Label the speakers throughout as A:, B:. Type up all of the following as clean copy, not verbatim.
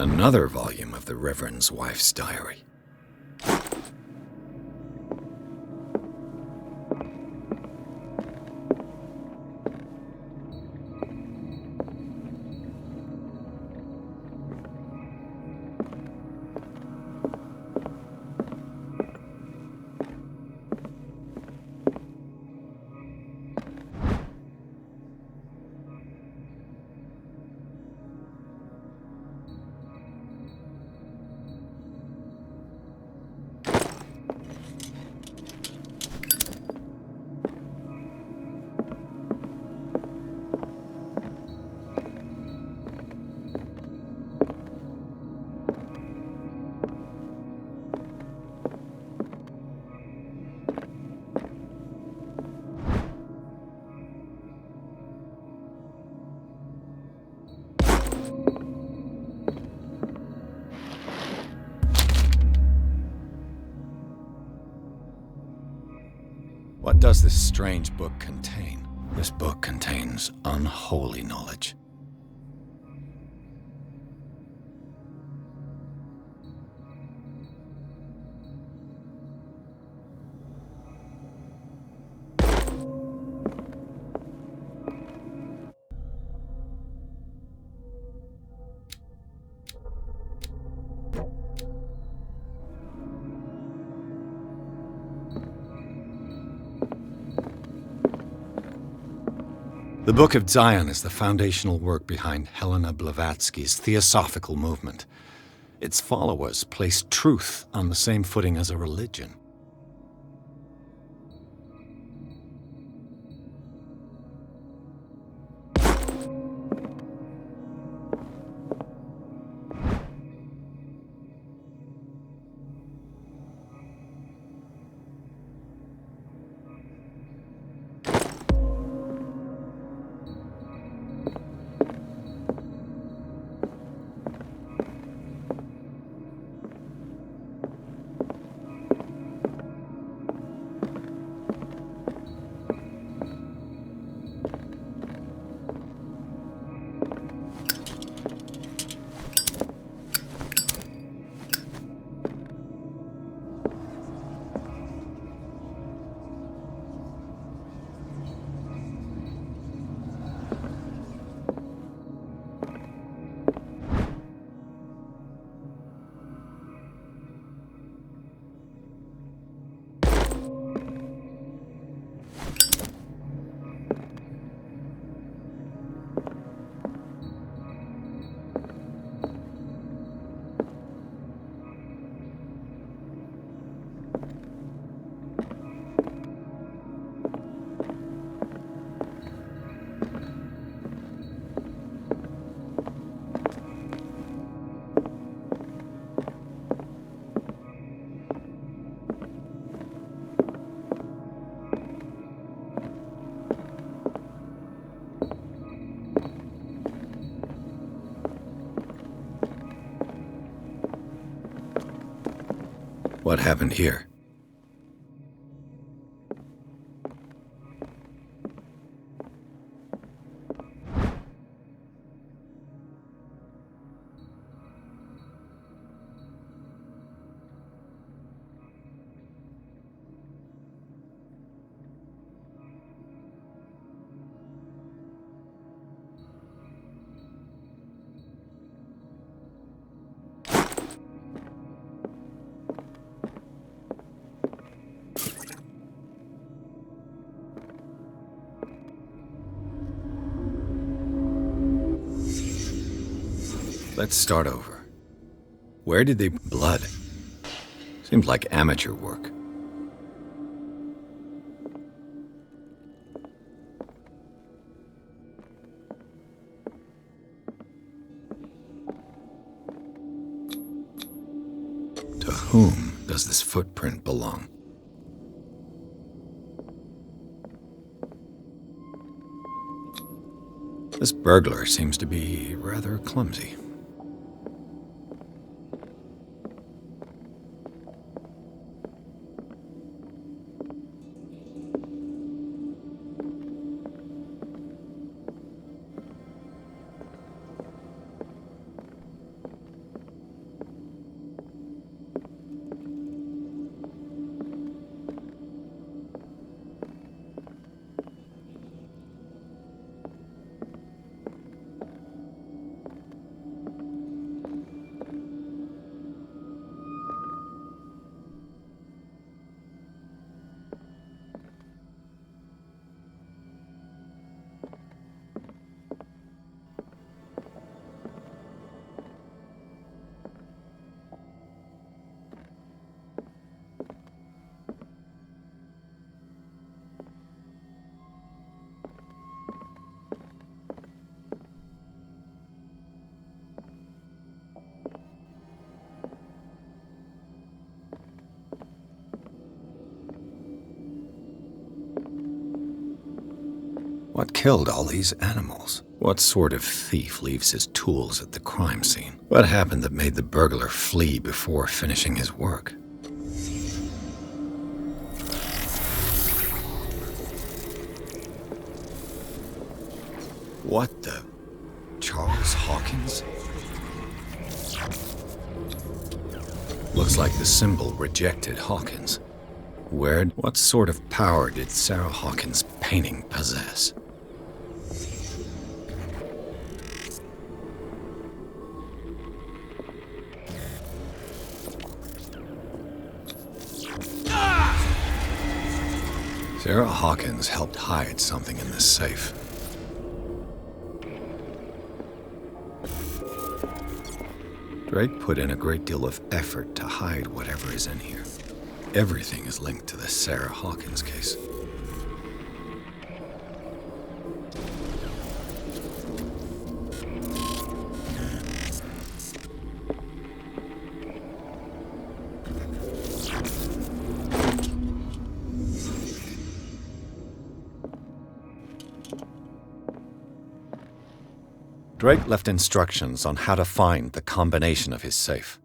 A: Another volume of the Reverend's wife's diary. What does this strange book contain? This book contains unholy knowledge. The Book of Zion is the foundational work behind Helena Blavatsky's Theosophical movement. Its followers place truth on the same footing as a religion. What happened here? Let's start over. Where did they... Blood. Seems like amateur work. To whom does this footprint belong? This burglar seems to be rather clumsy. What killed all these animals? What sort of thief leaves his tools at the crime scene? What happened that made the burglar flee before finishing his work? What the... Charles Hawkins? Looks like the symbol rejected Hawkins. What sort of power did Sarah Hawkins' painting possess? Sarah Hawkins helped hide something in this safe. Drake put in a great deal of effort to hide whatever is in here. Everything is linked to the Sarah Hawkins case. Drake left instructions on how to find the combination of his safe.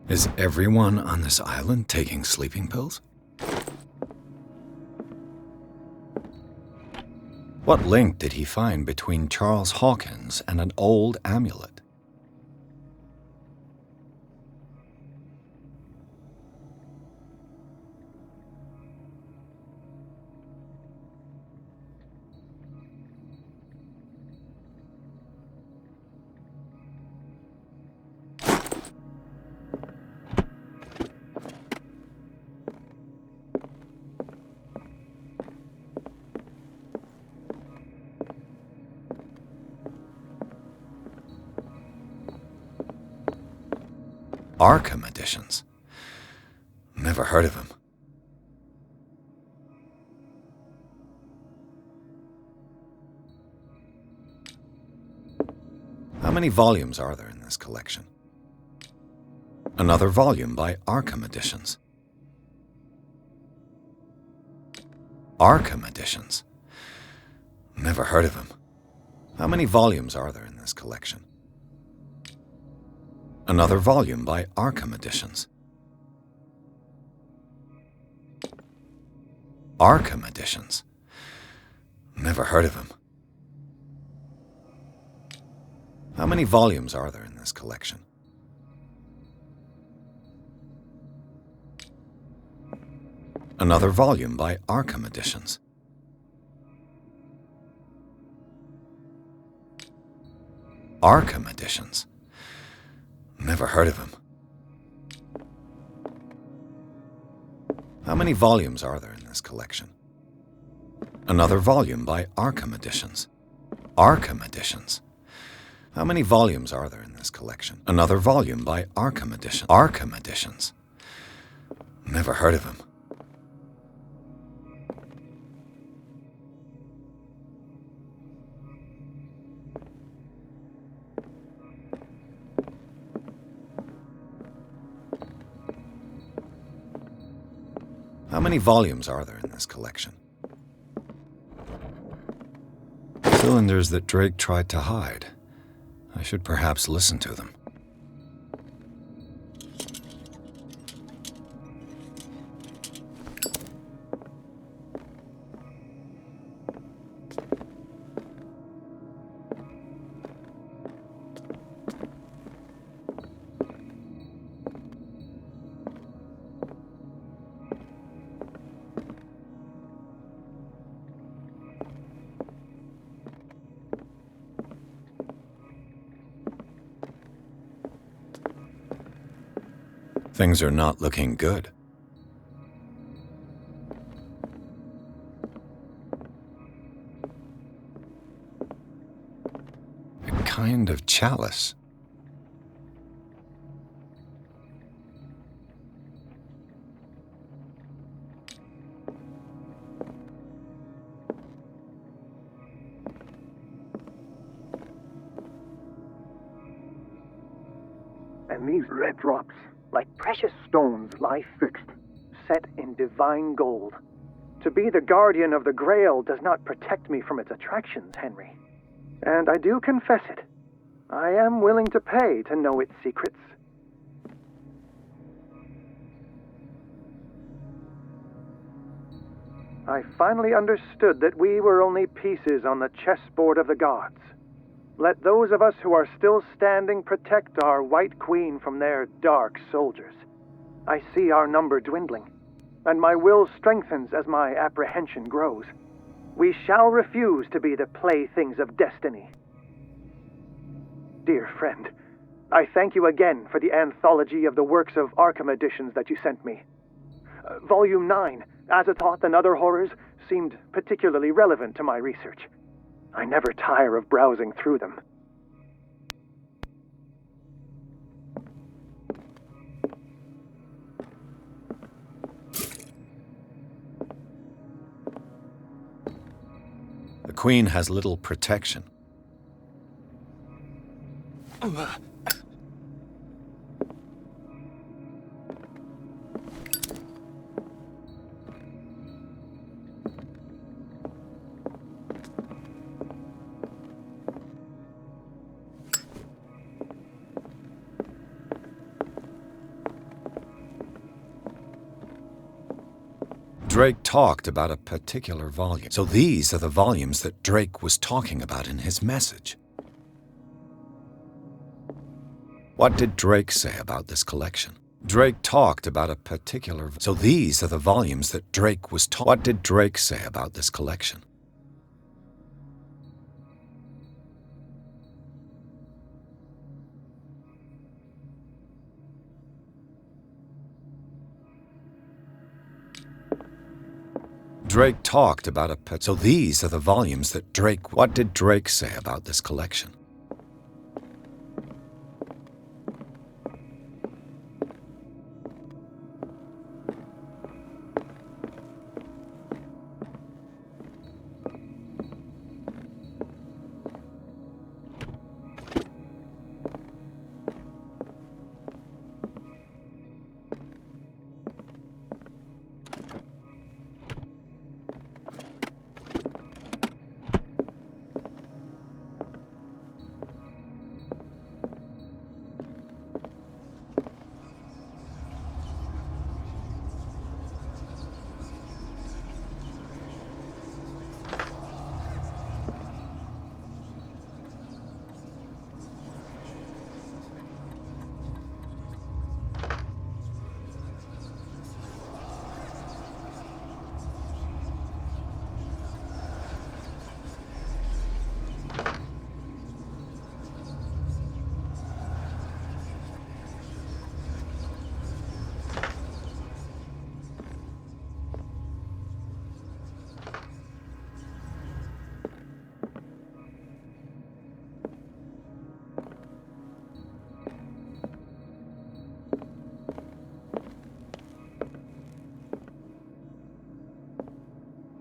A: Is everyone on this island taking sleeping pills? What link did he find between Charles Hawkins and an old amulet? Arkham editions. Never heard of him. How many volumes are there in this collection? Another volume by Arkham Editions. Arkham Editions. Never heard of him. How many volumes are there in this collection? Another volume by Arkham Editions. Arkham Editions. Never heard of him. How many volumes are there in this collection? Another volume by Arkham Editions. Arkham Editions. Never heard of him. How many volumes are there in this collection? Another volume by Arkham Editions. Arkham Editions. How many volumes are there in this collection? Another volume by Arkham Edition. Arkham Editions. Never heard of him. How many volumes are there in this collection? Cylinders that Drake tried to hide. I should perhaps listen to them. Things are not looking good. A kind of chalice.
B: And these red drops, like precious stones, lie fixed, set in divine gold. To be the guardian of the Grail does not protect me from its attractions, Henry. And I do confess it. I am willing to pay to know its secrets. I finally understood that we were only pieces on the chessboard of the gods. Let those of us who are still standing protect our White Queen from their dark soldiers. I see our number dwindling, and my will strengthens as my apprehension grows. We shall refuse to be the playthings of destiny. Dear friend, I thank you again for the anthology of the works of Arkham editions that you sent me. Volume 9, Azathoth and Other Horrors, seemed particularly relevant to my research. I never tire of browsing through them.
A: The Queen has little protection. Drake talked about a particular volume. So these are the volumes that Drake was talking about in his message. What did Drake say about this collection? Drake talked about a particular... So these are the volumes that Drake was talking... What did Drake say about this collection? Drake talked about a... So these are the volumes that Drake... What did Drake say about this collection?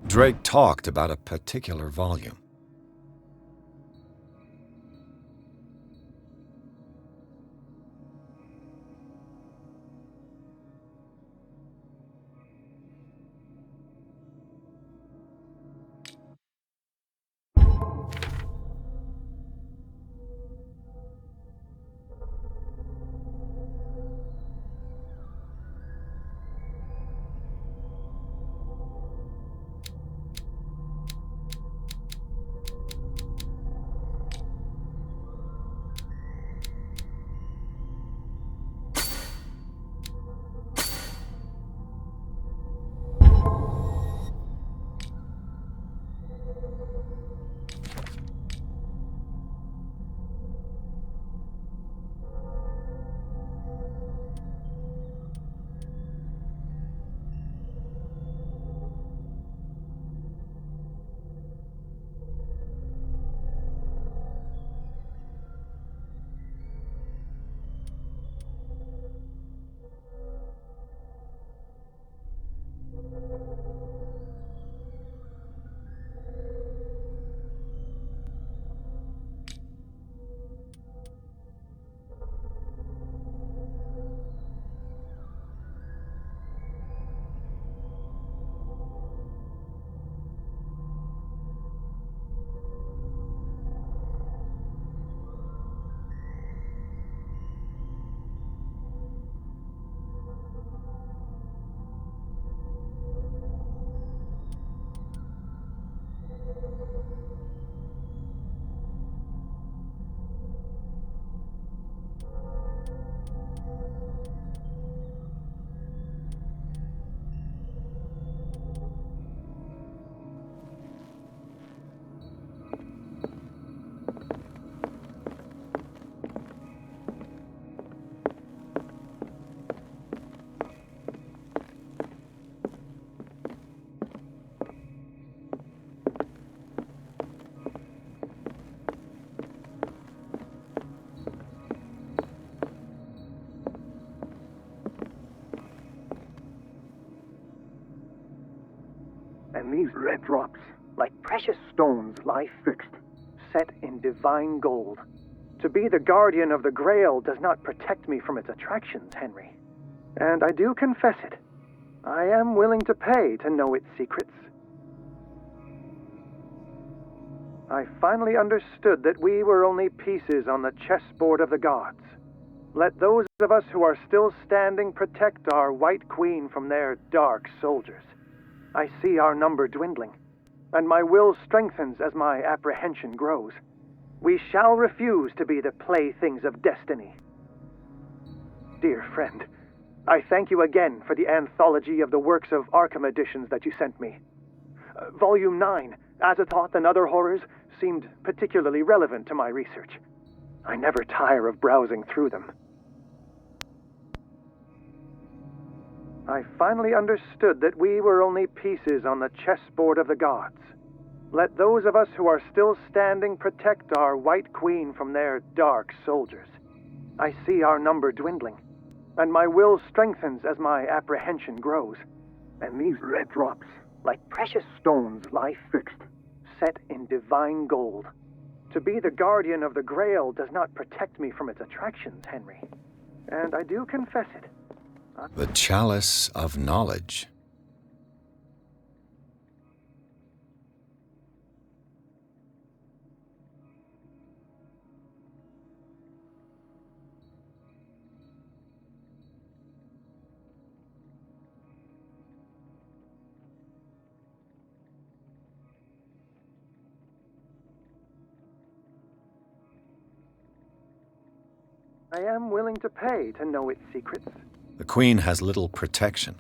A: Drake talked about a particular volume.
B: these red drops, like precious stones, lie fixed, set in divine gold. To be the guardian of the Grail does not protect me from its attractions, Henry. And I do confess it. I am willing to pay to know its secrets. I finally understood that we were only pieces on the chessboard of the gods. Let those of us who are still standing protect our White Queen from their dark soldiers. I see our number dwindling, and my will strengthens as my apprehension grows. We shall refuse to be the playthings of destiny. Dear friend, I thank you again for the anthology of the works of Arkham editions that you sent me. Volume 9, Azathoth and Other Horrors, seemed particularly relevant to my research. I never tire of browsing through them. I finally understood that we were only pieces on the chessboard of the gods. Let those of us who are still standing protect our White Queen from their dark soldiers. I see our number dwindling, and my will strengthens as my apprehension grows. And these red drops, like precious stones, lie fixed, set in divine gold. To be the guardian of the Grail does not protect me from its attractions, Henry. And I do confess it.
A: The chalice of knowledge.
B: I am willing to pay to know its secrets.
A: The Queen has little protection.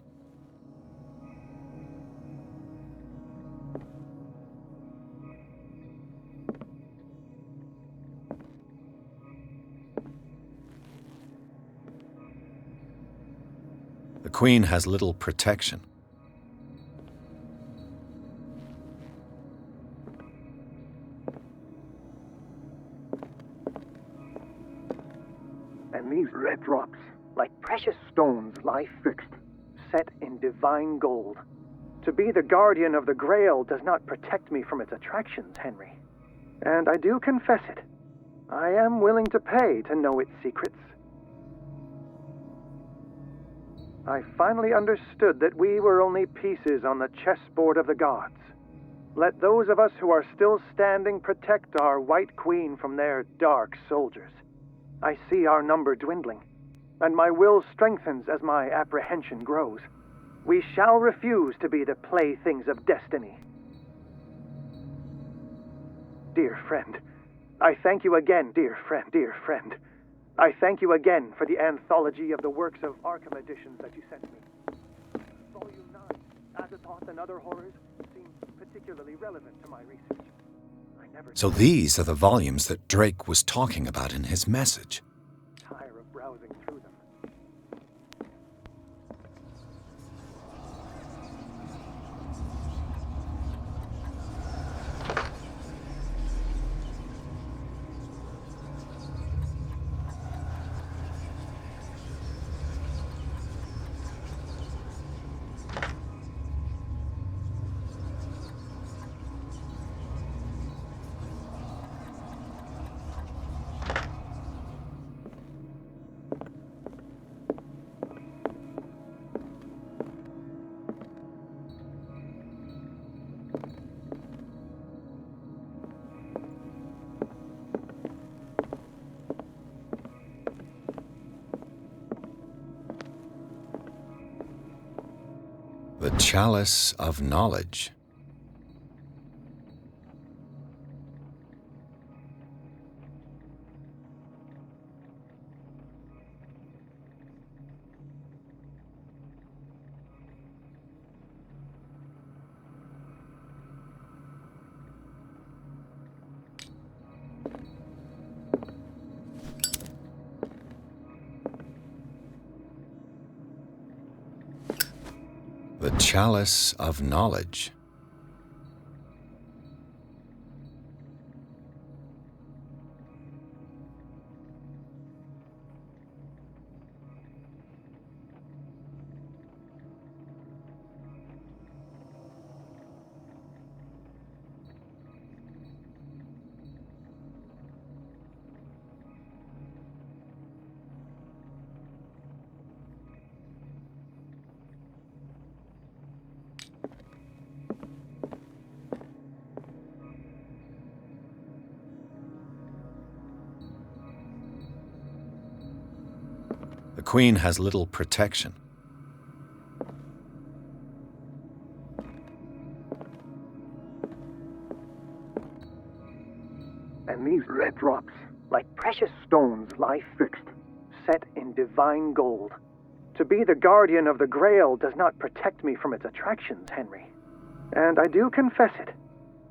A: The Queen has little protection.
B: And these red drops, like precious stones, lie fixed, set in divine gold. To be the guardian of the Grail does not protect me from its attractions, Henry. And I do confess it. I am willing to pay to know its secrets. I finally understood that we were only pieces on the chessboard of the gods. Let those of us who are still standing protect our White Queen from their dark soldiers. I see our number dwindling, and my will strengthens as my apprehension grows. We shall refuse to be the playthings of destiny. Dear friend, I thank you again, dear friend. I thank you again for the anthology of the works of Arkham editions that you sent me. Volume 9, Azathoth and Other Horrors, seem particularly relevant to my research.
A: So these are the volumes that Drake was talking about in his message.
B: Tire of browsing through them.
A: The chalice of knowledge. The chalice of knowledge. The Queen has little protection.
B: And these red drops, like precious stones, lie fixed, set in divine gold. To be the guardian of the Grail does not protect me from its attractions, Henry. And I do confess it.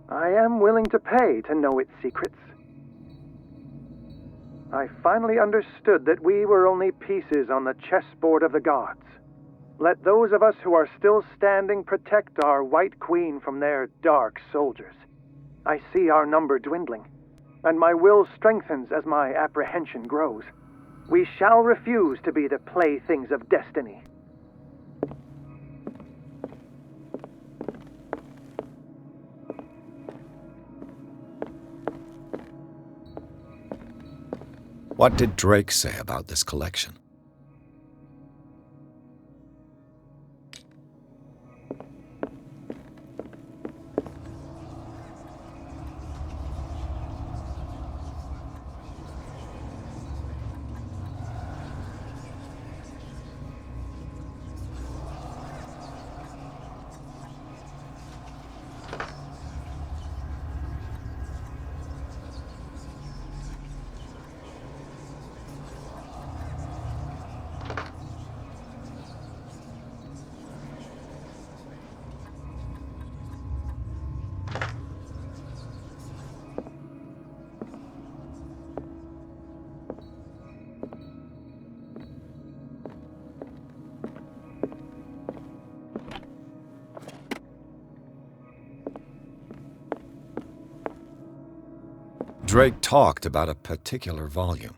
B: I am willing to pay to know its secrets. I finally understood that we were only pieces on the chessboard of the gods. Let those of us who are still standing protect our White Queen from their dark soldiers. I see our number dwindling, and my will strengthens as my apprehension grows. We shall refuse to be the playthings of destiny.
A: What did Drake say about this collection? Drake talked about a particular volume.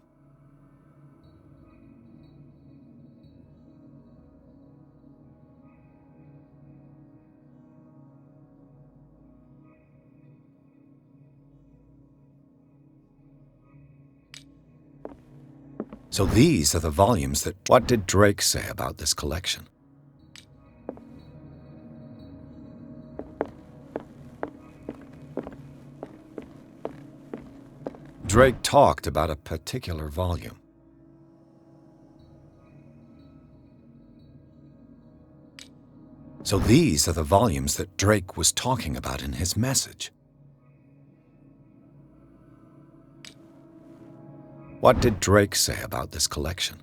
A: So these are the volumes that... What did Drake say about this collection? Drake talked about a particular volume. So these are the volumes that Drake was talking about in his message. What did Drake say about this collection?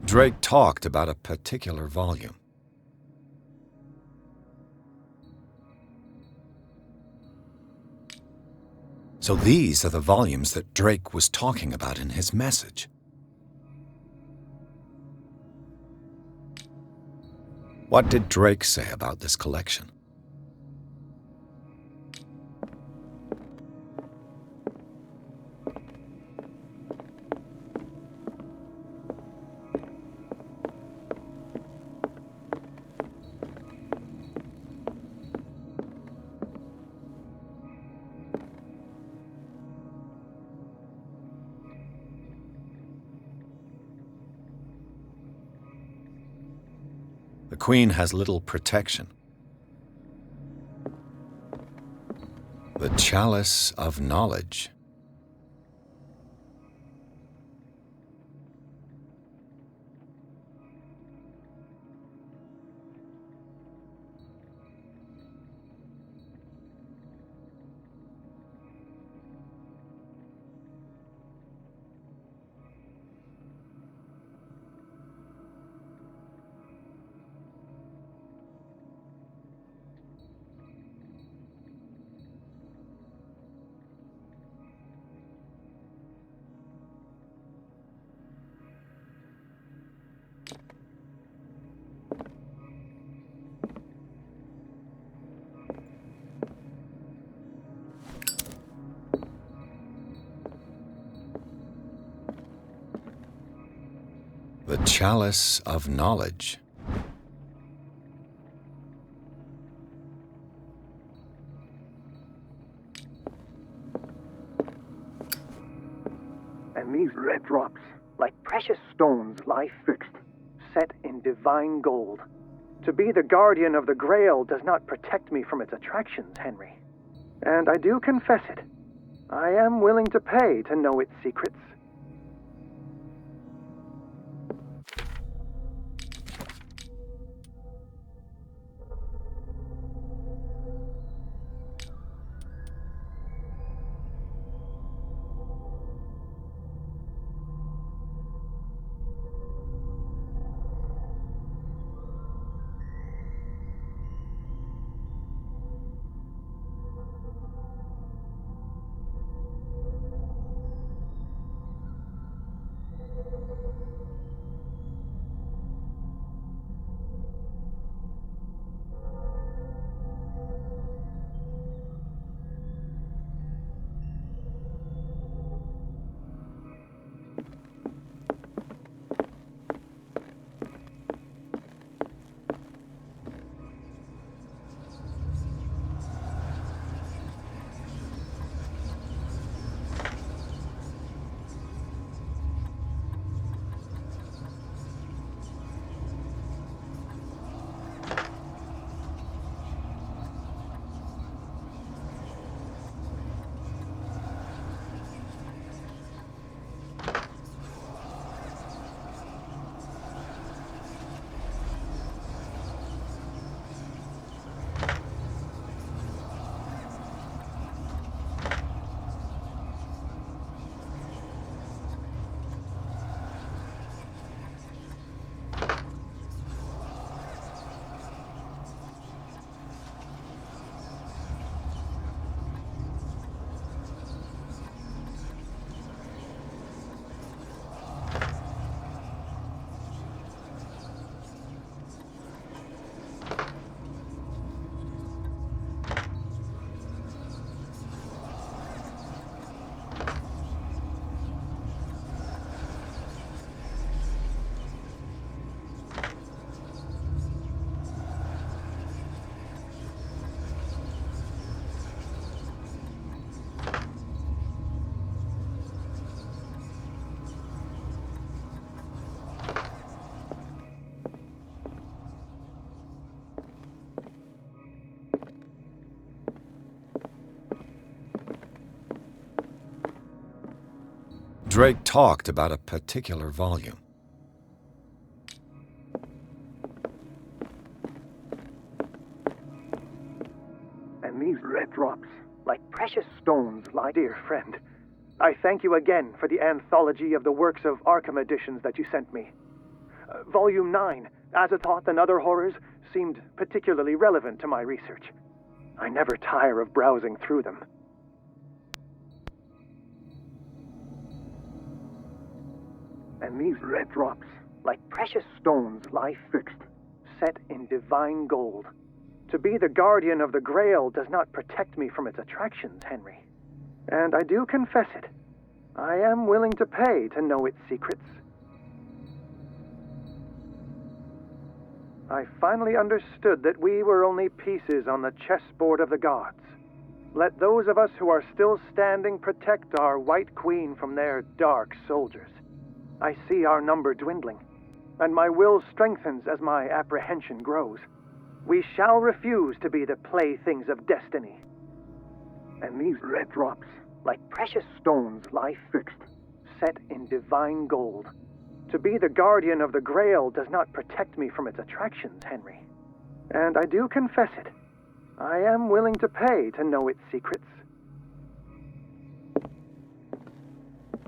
A: Drake talked about a particular volume. So these are the volumes that Drake was talking about in his message. What did Drake say about this collection? The Queen has little protection. The Chalice of Knowledge. The Chalice of Knowledge.
B: And these red drops, like precious stones, lie fixed, set in divine gold. To be the guardian of the Grail does not protect me from its attractions, Henry. And I do confess it. I am willing to pay to know its secrets.
A: Drake talked about a particular volume.
B: And these red drops, like precious stones, lie, dear friend. I thank you again for the anthology of the works of Arkham editions that you sent me. Volume 9, Azathoth and Other Horrors, seemed particularly relevant to my research. I never tire of browsing through them. And these red drops, like precious stones, lie fixed, set in divine gold. To be the guardian of the Grail does not protect me from its attractions, Henry. And I do confess it. I am willing to pay to know its secrets. I finally understood that we were only pieces on the chessboard of the gods. Let those of us who are still standing protect our White Queen from their dark soldiers. I see our number dwindling, and my will strengthens as my apprehension grows. We shall refuse to be the playthings of destiny. And these red drops, like precious stones, lie fixed, set in divine gold. To be the guardian of the Grail does not protect me from its attractions, Henry. And I do confess it. I am willing to pay to know its secrets.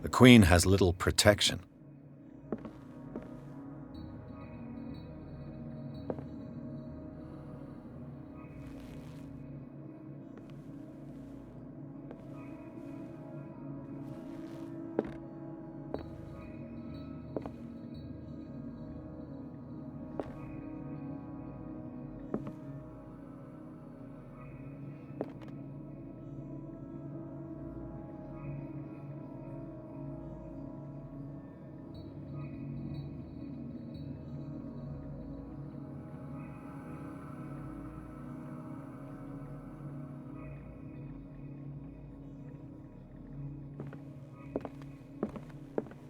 A: The Queen has little protection.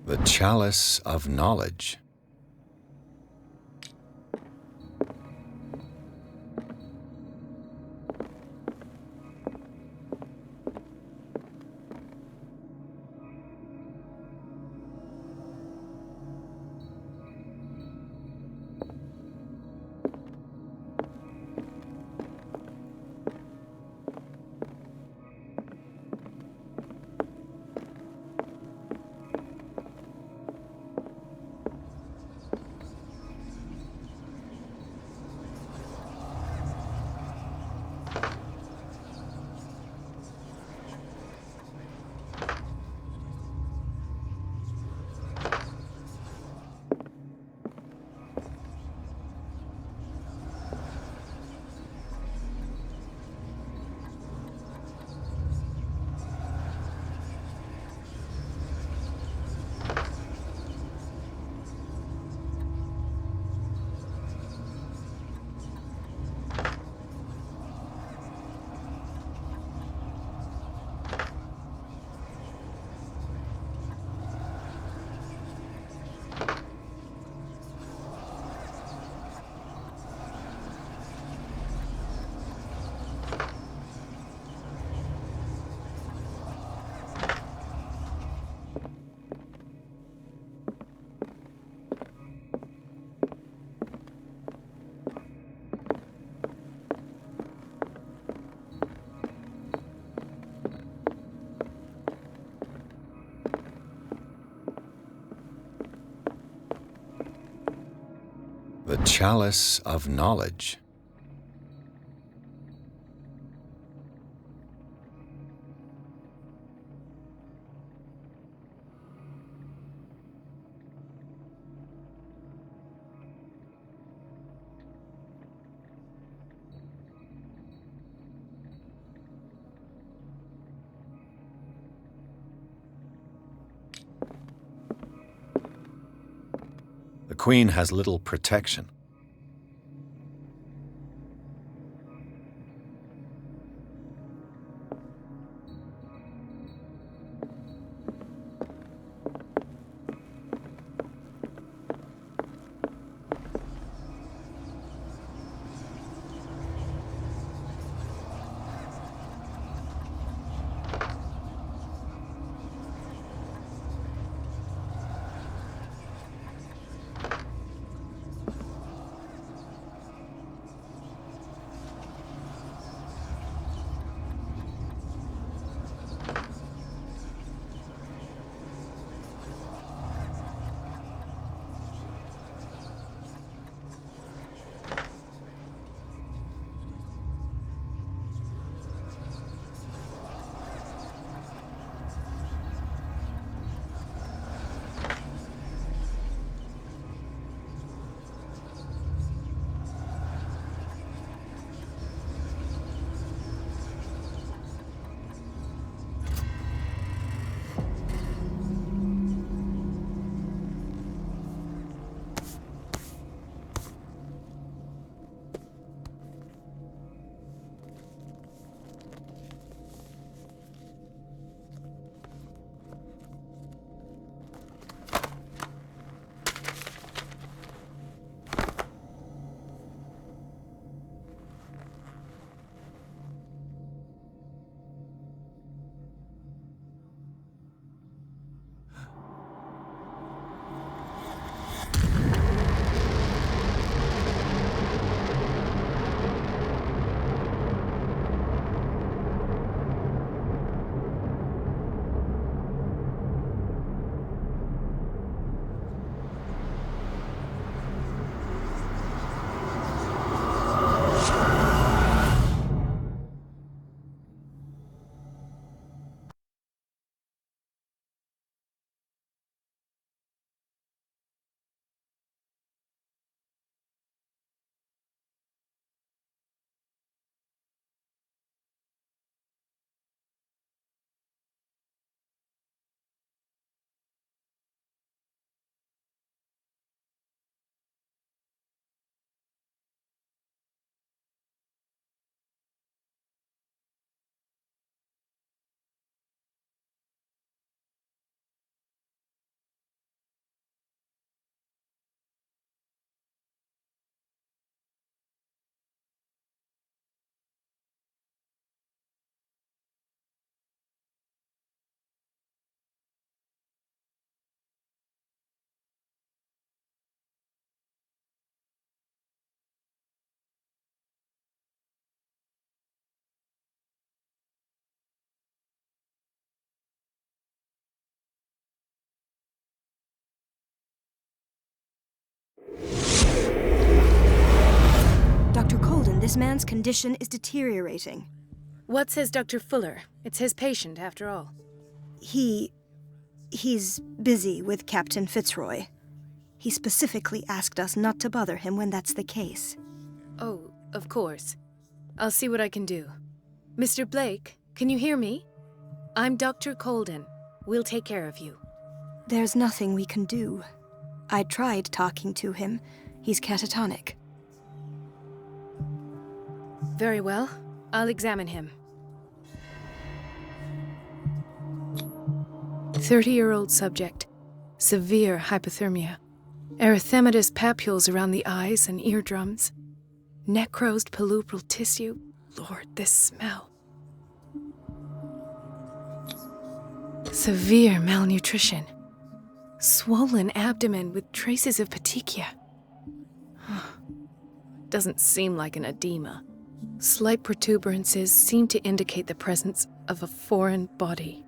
A: The Chalice of Knowledge. The chalice of knowledge. The Queen has little protection.
C: Dr. Colden, this man's condition is deteriorating.
D: What says Dr. Fuller? It's his patient, after all.
C: He's busy with Captain Fitzroy. He specifically asked us not to bother him when that's the case.
D: Oh, of course. I'll see what I can do. Mr. Blake, can you hear me? I'm Dr. Colden. We'll take care of you.
C: There's nothing we can do. I tried talking to him. He's catatonic.
D: Very well. I'll examine him. 30-year-old subject. Severe hypothermia. Erythematous papules around the eyes and eardrums. Necrosed palpebral tissue. Lord, this smell. Severe malnutrition. Swollen abdomen with traces of petechia. Doesn't seem like an edema. Slight protuberances seem to indicate the presence of a foreign body.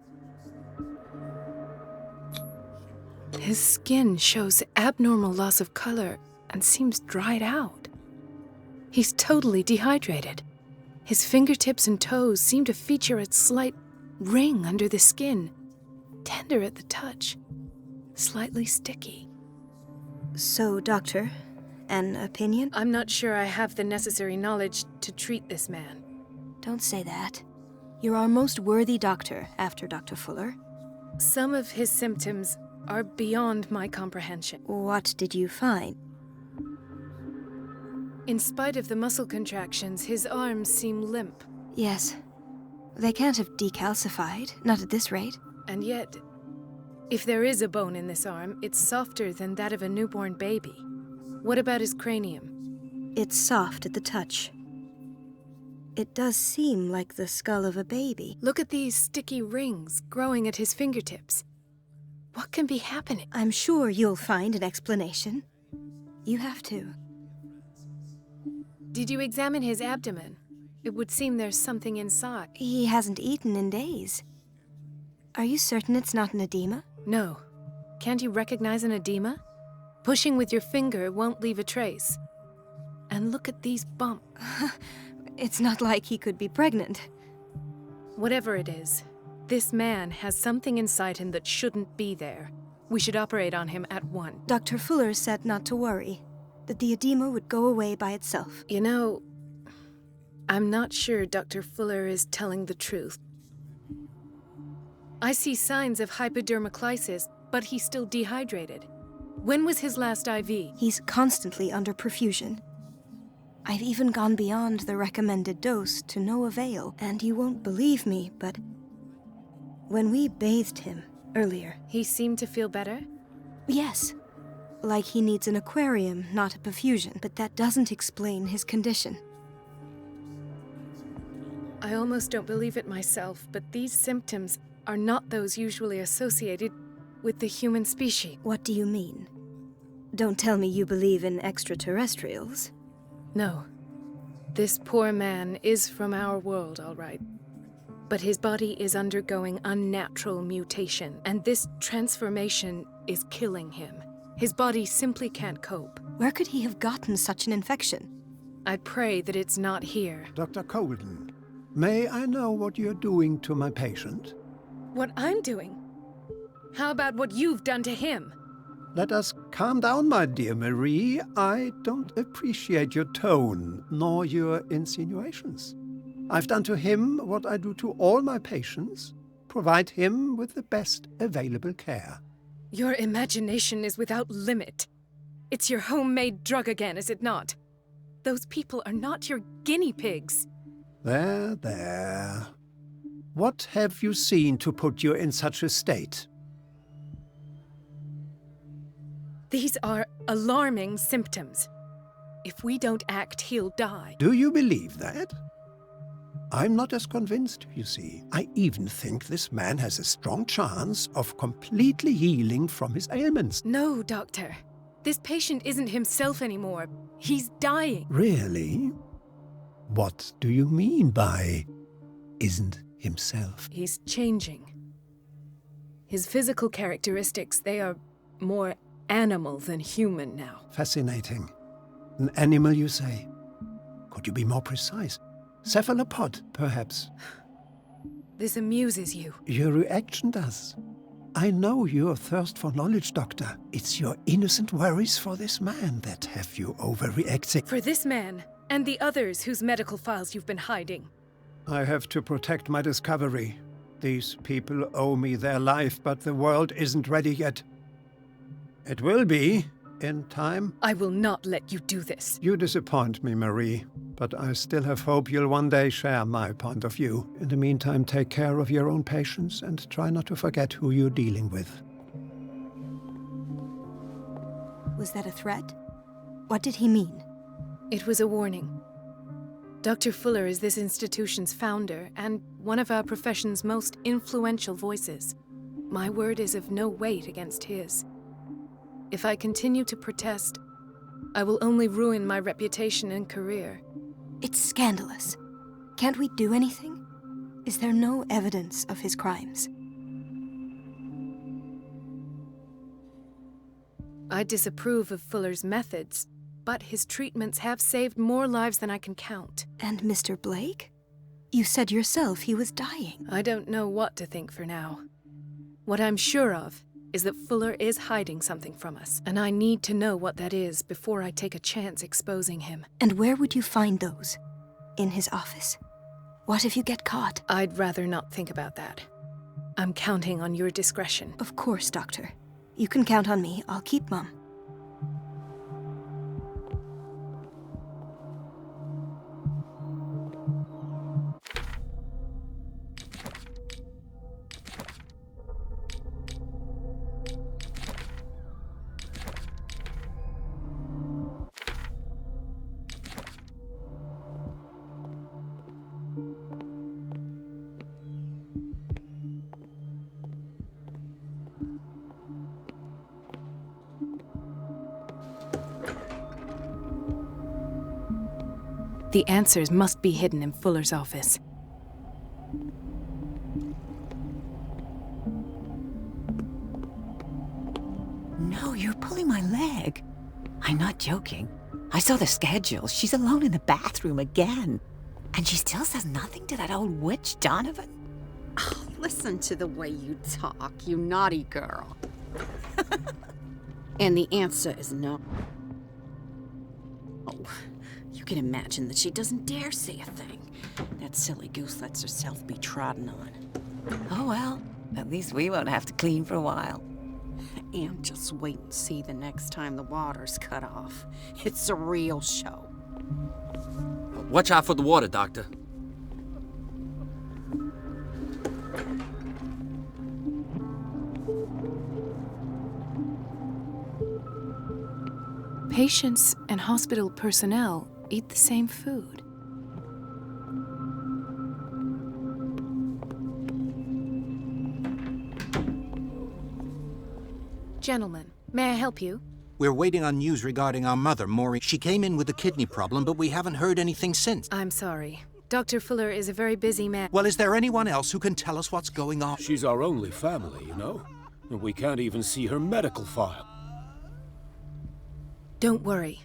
D: His skin shows abnormal loss of color and seems dried out. He's totally dehydrated. His fingertips and toes seem to feature a slight ring under the skin, tender at the touch, slightly sticky.
C: So, Doctor, an opinion?
D: I'm not sure I have the necessary knowledge to treat this man.
C: Don't say that. You're our most worthy doctor after Dr. Fuller.
D: Some of his symptoms are beyond my comprehension.
C: What did you find?
D: In spite of the muscle contractions, his arms seem limp.
C: Yes. They can't have decalcified, not at this rate.
D: And yet, if there is a bone in this arm, it's softer than that of a newborn baby. What about his cranium?
C: It's soft at the touch. It does seem like the skull of a baby.
D: Look at these sticky rings growing at his fingertips. What can be happening?
C: I'm sure you'll find an explanation. You have to.
D: Did you examine his abdomen? It would seem there's something inside.
C: He hasn't eaten in days. Are you certain it's not an edema?
D: No. Can't you recognize an edema? Pushing with your finger won't leave a trace. And look at these bumps.
C: It's not like he could be pregnant.
D: Whatever it is, this man has something inside him that shouldn't be there. We should operate on him at once.
C: Dr. Fuller said not to worry, that the edema would go away by itself.
D: You know, I'm not sure Dr. Fuller is telling the truth. I see signs of hypodermoclysis, but he's still dehydrated. When was his last IV?
C: He's constantly under perfusion. I've even gone beyond the recommended dose to no avail, and you won't believe me, but when we bathed him earlier...
D: He seemed to feel better?
C: Yes. Like he needs an aquarium, not a perfusion, but that doesn't explain his condition.
D: I almost don't believe it myself, but these symptoms are not those usually associated with the human species.
C: What do you mean? Don't tell me you believe in extraterrestrials.
D: No. This poor man is from our world, all right. But his body is undergoing unnatural mutation, and this transformation is killing him. His body simply can't cope.
C: Where could he have gotten such an infection?
D: I pray that it's not here.
E: Dr. Colden, may I know what you're doing to my patient?
D: What I'm doing? How about what you've done to him?
E: Let us calm down, my dear Marie. I don't appreciate your tone, nor your insinuations. I've done to him what I do to all my patients, provide him with the best available care.
D: Your imagination is without limit. It's your homemade drug again, is it not? Those people are not your guinea pigs.
E: There, there. What have you seen to put you in such a state?
D: These are alarming symptoms. If we don't act, he'll die.
E: Do you believe that? I'm not as convinced, you see. I even think this man has a strong chance of completely healing from his ailments.
D: No, Doctor. This patient isn't himself anymore. He's dying.
E: Really? What do you mean by isn't himself?
D: He's changing. His physical characteristics, they are more animal than human now.
E: Fascinating. An animal, you say? Could you be more precise? Cephalopod, perhaps?
D: This amuses you.
E: Your reaction does. I know your thirst for knowledge, Doctor. It's your innocent worries for this man that have you overreacting.
D: For this man, and the others whose medical files you've been hiding.
E: I have to protect my discovery. These people owe me their life, but the world isn't ready yet. It will be, in time.
D: I will not let you do this.
E: You disappoint me, Marie, but I still have hope you'll one day share my point of view. In the meantime, take care of your own patients and try not to forget who you're dealing with.
C: Was that a threat? What did he mean?
D: It was a warning. Dr. Fuller is this institution's founder and one of our profession's most influential voices. My word is of no weight against his. If I continue to protest, I will only ruin my reputation and career.
C: It's scandalous. Can't we do anything? Is there no evidence of his crimes?
D: I disapprove of Fuller's methods, but his treatments have saved more lives than I can count.
C: And Mr. Blake? You said yourself he was dying.
D: I don't know what to think for now. What I'm sure of is that Fuller is hiding something from us, and I need to know what that is before I take a chance exposing him.
C: And where would you find those? In his office? What if you get caught?
D: I'd rather not think about that. I'm counting on your discretion.
C: Of course, Doctor. You can count on me. I'll keep mum.
D: The answers must be hidden in Fuller's office.
F: No, you're pulling my leg. I'm not joking. I saw the schedule. She's alone in the bathroom again. And she still says nothing to that old witch, Donovan.
G: Oh, listen to the way you talk, you naughty girl. And the answer is no. Oh, you can imagine that she doesn't dare say a thing. That silly goose lets herself be trodden on.
F: Oh well, at least we won't have to clean for a while.
G: And just wait and see the next time the water's cut off. It's a real show.
H: Watch out for the water, Doctor.
D: Patients and hospital personnel eat the same food. Gentlemen, may I help you?
I: We're waiting on news regarding our mother, Maureen. She came in with a kidney problem, but we haven't heard anything since.
D: I'm sorry. Dr. Fuller is a very busy man.
I: Well, is there anyone else who can tell us what's going on?
J: She's our only family, you know? And we can't even see her medical file.
D: Don't worry.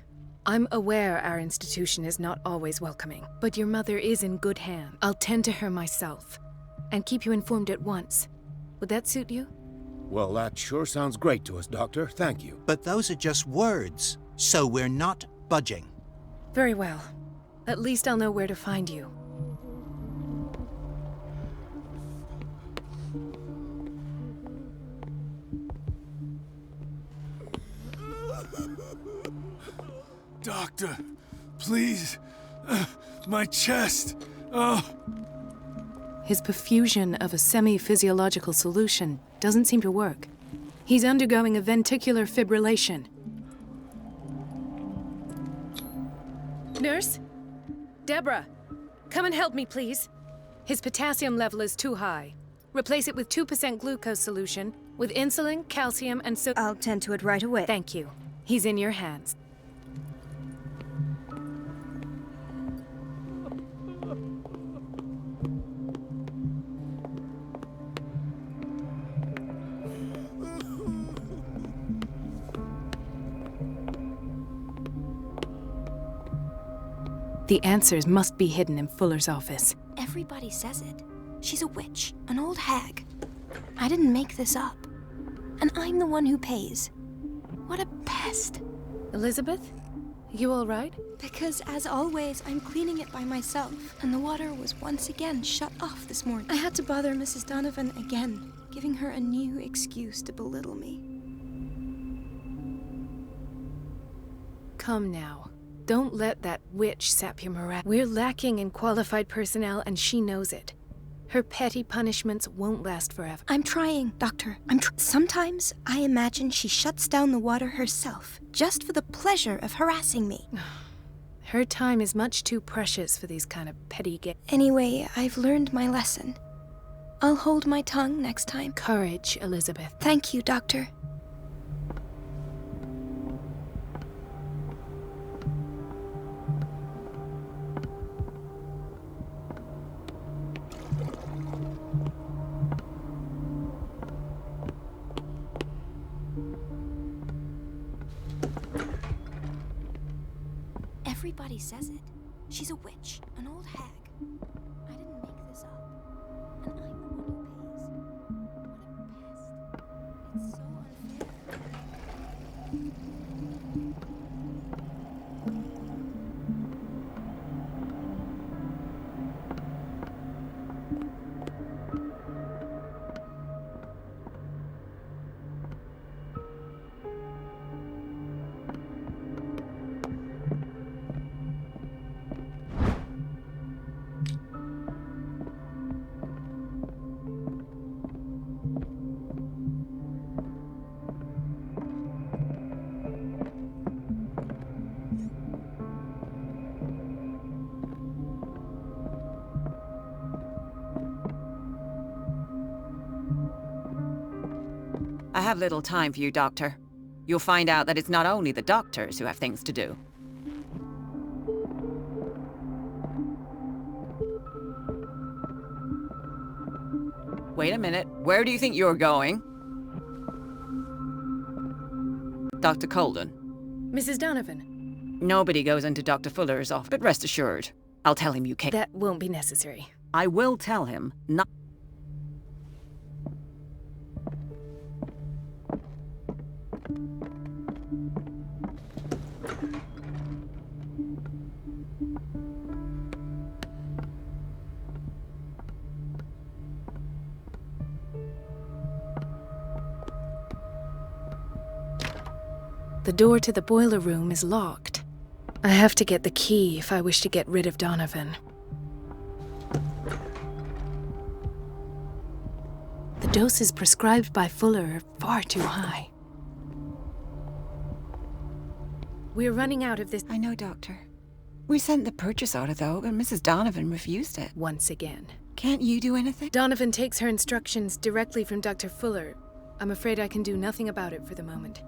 D: I'm aware our institution is not always welcoming, but your mother is in good hands. I'll tend to her myself and keep you informed at once. Would that suit you?
J: Well, that sure sounds great to us, Doctor. Thank you.
I: But those are just words, so we're not budging.
D: Very well. At least I'll know where to find you.
J: Doctor, please. My chest. Oh.
D: His perfusion of a semi-physiological solution doesn't seem to work. He's undergoing a ventricular fibrillation. Nurse? Deborah, come and help me, please. His potassium level is too high. Replace it with 2% glucose solution with insulin, calcium, and so...
C: I'll tend to it right away.
D: Thank you. He's in your hands. The answers must be hidden in Fuller's office.
C: Everybody says it. She's a witch, an old hag. I didn't make this up. And I'm the one who pays. What a pest.
D: Elizabeth? You all right?
C: Because, as always, I'm cleaning it by myself, and the water was once again shut off this morning. I had to bother Mrs. Donovan again, giving her a new excuse to belittle me.
D: Come now. Don't let that witch sap your morale. We're lacking in qualified personnel, and she knows it. Her petty punishments won't last forever.
C: I'm trying, Doctor. Sometimes I imagine she shuts down the water herself, just for the pleasure of harassing me.
D: Her time is much too precious for these kind of petty games.
C: Anyway, I've learned my lesson. I'll hold my tongue next time.
D: Courage, Elizabeth.
C: Thank you, Doctor. Everybody says it. She's a witch, an old hag. I didn't make this up. And I'm the one who pays. What a pest. It's so unfair.
F: I have little time for you, Doctor. You'll find out that it's not only the doctors who have things to do. Wait a minute. Where do you think you're going? Dr. Colden.
D: Mrs. Donovan.
F: Nobody goes into Dr. Fuller's office, but rest assured, I'll tell him you came.
D: That won't be necessary.
F: I will tell him not.
D: The door to the boiler room is locked. I have to get the key if I wish to get rid of Donovan. The doses prescribed by Fuller are far too high. We're running out of this.
F: I know, Doctor. We sent the purchase order, though, and Mrs. Donovan refused it.
D: Once again.
F: Can't you do anything?
D: Donovan takes her instructions directly from Dr. Fuller. I'm afraid I can do nothing about it for the moment.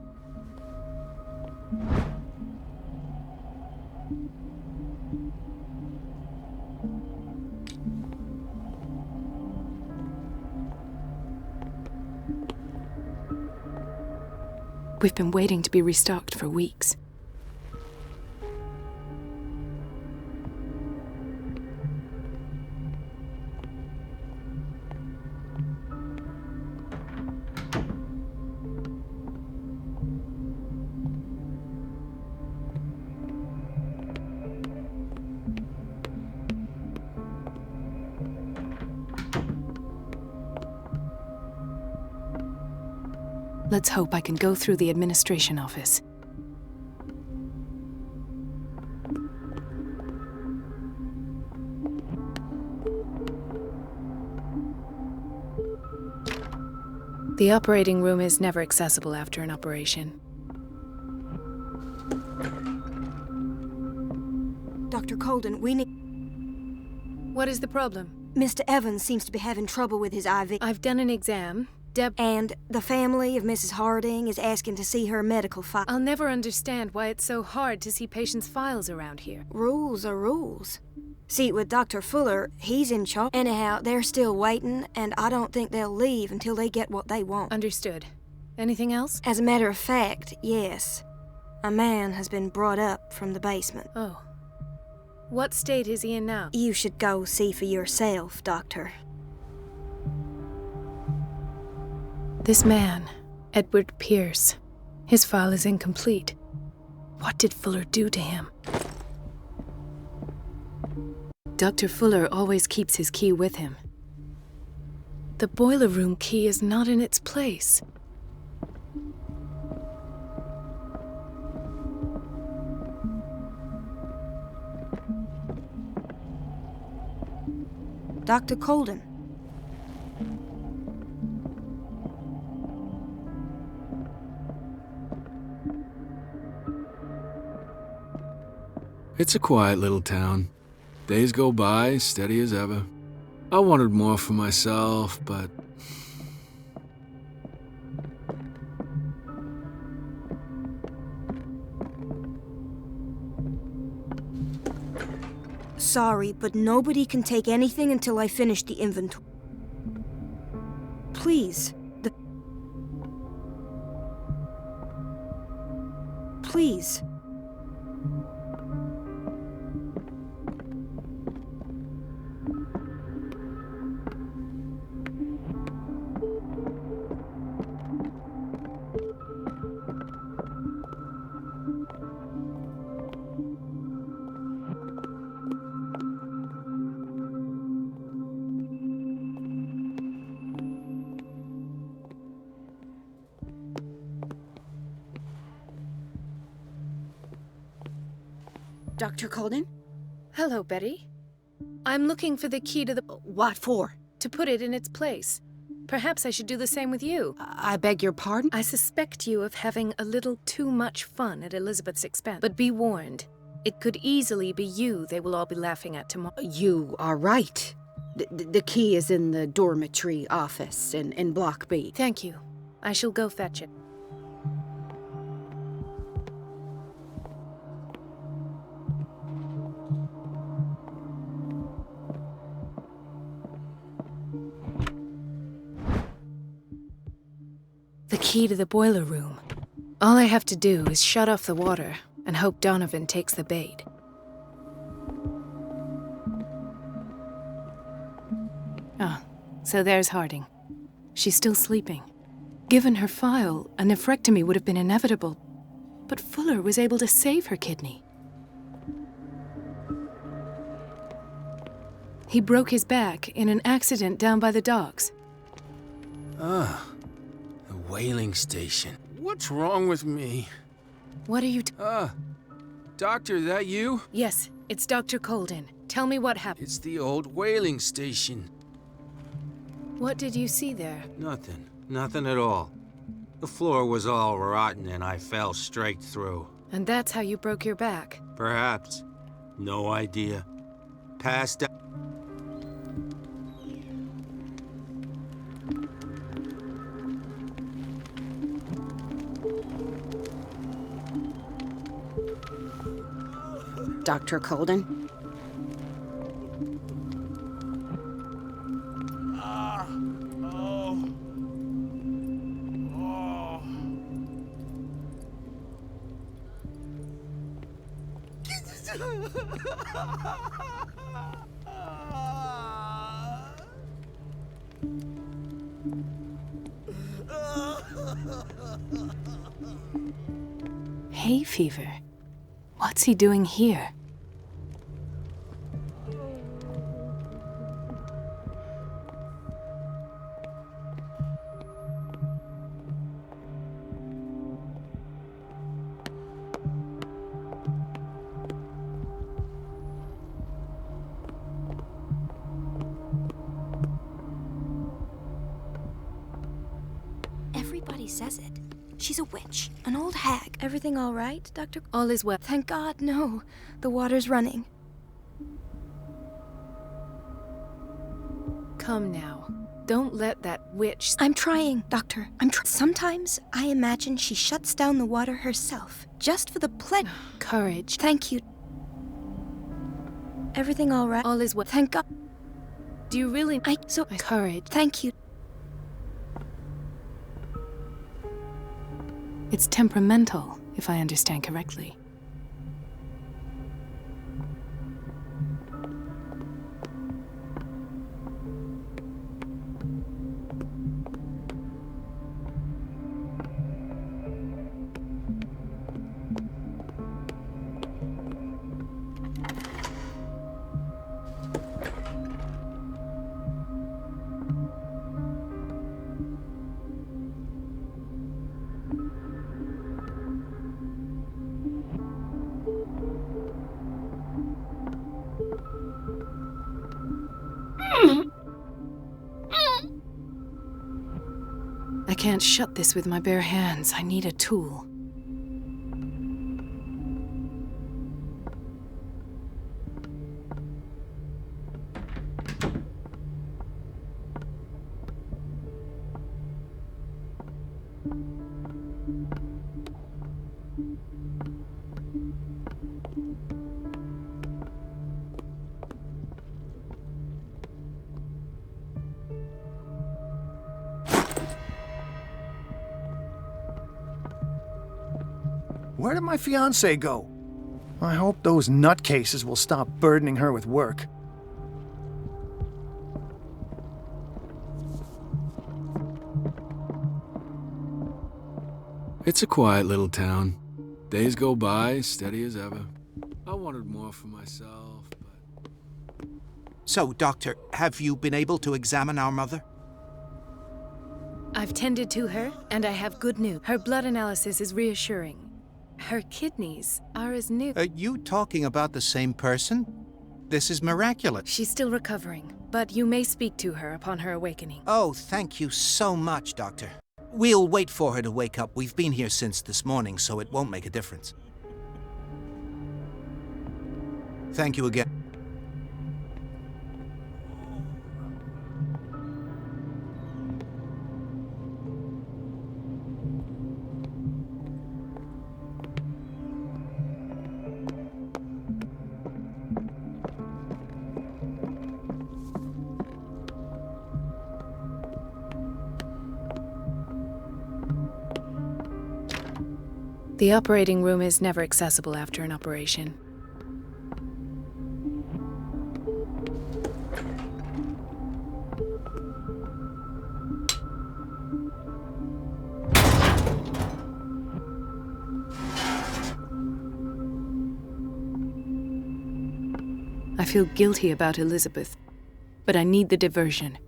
D: We've been waiting to be restocked for weeks. Let's hope I can go through the administration office. The operating room is never accessible after an operation.
C: Dr. Colden, we need...
D: What is the problem?
C: Mr. Evans seems to be having trouble with his IV.
D: I've done an exam.
C: And the family of Mrs. Harding is asking to see her medical file.
D: I'll never understand why it's so hard to see patients' files around here.
C: Rules are rules. See, with Dr. Fuller, he's in charge. Anyhow, they're still waiting, and I don't think they'll leave until they get what they want.
D: Understood. Anything else?
C: As a matter of fact, yes. A man has been brought up from the basement.
D: Oh. What state is he in now?
C: You should go see for yourself, Doctor.
D: This man, Edward Pierce, his file is incomplete. What did Fuller do to him? Dr. Fuller always keeps his key with him. The boiler room key is not in its place.
C: Dr. Colden.
K: It's a quiet little town. Days go by, steady as ever. I wanted more for myself, but...
C: Sorry, but nobody can take anything until I finish the inventory. Please. Please.
G: Dr. Colden?
D: Hello, Betty. I'm looking for the key to the...
G: What for?
D: To put it in its place. Perhaps I should do the same with you.
G: I beg your pardon?
D: I suspect you of having a little too much fun at Elizabeth's expense. But be warned, it could easily be you they will all be laughing at tomorrow.
G: You are right. The key is in the dormitory office in Block B.
D: Thank you. I shall go fetch it. The key to the boiler room. All I have to do is shut off the water and hope Donovan takes the bait. Ah, so there's Harding. She's still sleeping. Given her file, a nephrectomy would have been inevitable, but Fuller was able to save her kidney. He broke his back in an accident down by the docks.
J: Ah, the whaling station. What's wrong with me?
D: What are you
J: Doctor, that you?
D: Yes, it's Dr. Colden. Tell me what happened.
J: It's the old whaling station.
D: What did you see there?
I: Nothing. Nothing at all. The floor was all rotten and I fell straight through.
D: And that's how you broke your back?
I: Perhaps. No idea. Passed out.
G: Dr. Colden?
D: Hay fever? What's he doing here?
C: Everybody says it. She's a witch, an old hag. Everything all right, Doctor?
D: All is well.
C: Thank God, no. The water's running.
D: Come now. Don't let that witch...
C: I'm trying, Doctor. Sometimes I imagine she shuts down the water herself, just for the pleasure.
D: Courage.
C: Thank you. Everything all right?
D: All is well.
C: Thank God.
D: Do you really... Courage.
C: Thank you.
D: It's temperamental, if I understand correctly. I can't shut this with my bare hands. I need a tool.
B: Where did my fiancée go? I hope those nutcases will stop burdening her with work.
K: It's a quiet little town. Days go by, steady as ever. I wanted more for myself, but...
I: So, Doctor, have you been able to examine our mother?
D: I've tended to her, and I have good news. Her blood analysis is reassuring. Her kidneys are as new.
I: Are you talking about the same person? This is miraculous.
D: She's still recovering, but you may speak to her upon her awakening.
I: Oh, thank you so much, Doctor. We'll wait for her to wake up. We've been here since this morning, so it won't make a difference. Thank you again.
D: The operating room is never accessible after an operation. I feel guilty about Elizabeth, but I need the diversion.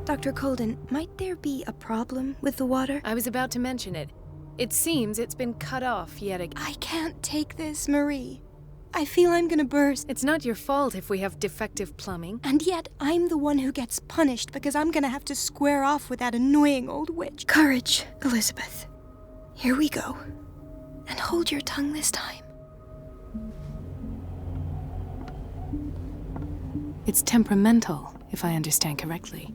C: Dr. Colden, might there be a problem with the water?
D: I was about to mention it. It seems it's been cut off yet again.
C: I can't take this, Marie. I feel I'm gonna burst.
D: It's not your fault if we have defective plumbing.
C: And yet, I'm the one who gets punished because I'm gonna have to square off with that annoying old witch. Courage, Elizabeth. Here we go. And hold your tongue this time.
D: It's temperamental, if I understand correctly.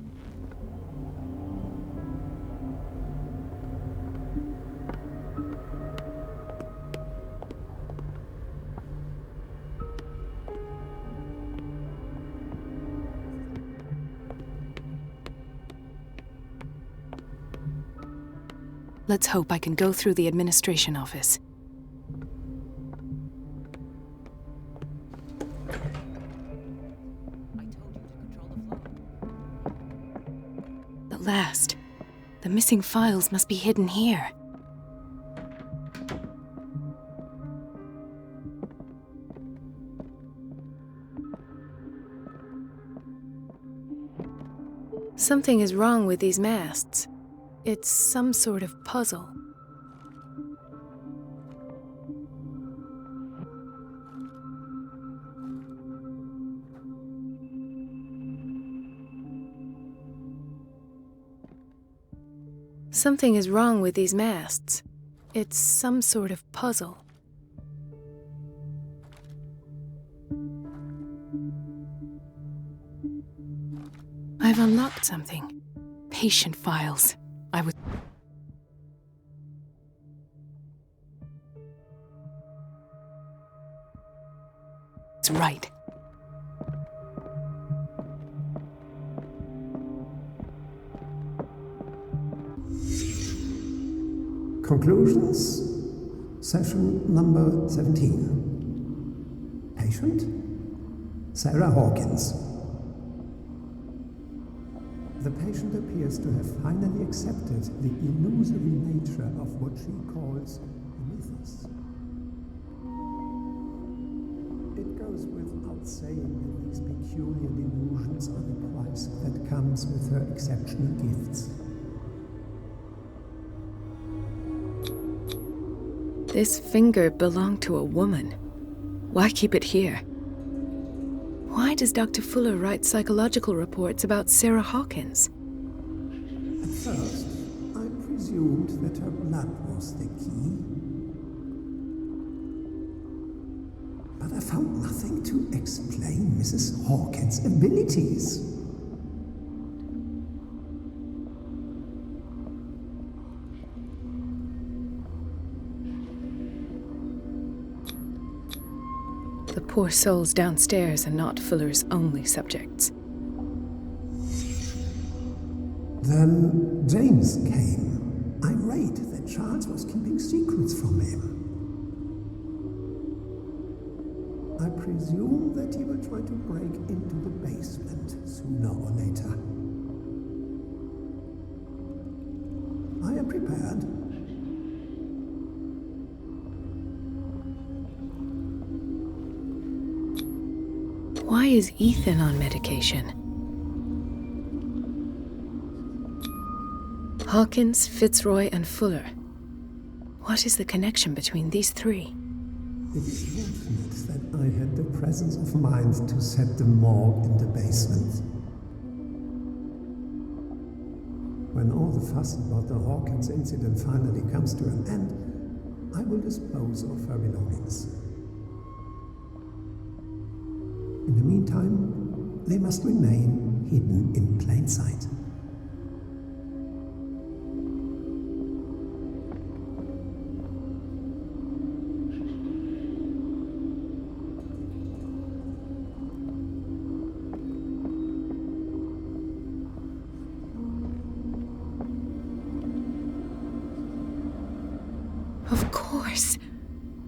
D: Let's hope I can go through the administration office. At last. The missing files must be hidden here. Something is wrong with these masts. It's some sort of puzzle. Something is wrong with these masts. It's some sort of puzzle. I've unlocked something. Patient files. I was... It's right.
E: Conclusions. Session number 17. Patient? Sarah Hawkins. The patient appears to have finally accepted the illusory nature of what she calls a mythos. It goes without saying that these peculiar delusions are the price that comes with her exceptional gifts.
D: This finger belonged to a woman. Why keep it here? Why does Dr. Fuller write psychological reports about Sarah Hawkins?
E: At first, I presumed that her blood was the key. But I found nothing to explain Mrs. Hawkins' abilities.
D: The poor souls downstairs are not Fuller's only subjects.
E: Then James came, irate that Charles was keeping secrets from him. presume that he will try to break into the basement sooner or later. I am prepared.
D: Why is Ethan on medication? Hawkins, Fitzroy, and Fuller. What is the connection between these three?
E: It is fortunate that I had the presence of mind to set the morgue in the basement. When all the fuss about the Hawkins incident finally comes to an end, I will dispose of her belongings. In the meantime, they must remain hidden in plain sight.
D: Of course.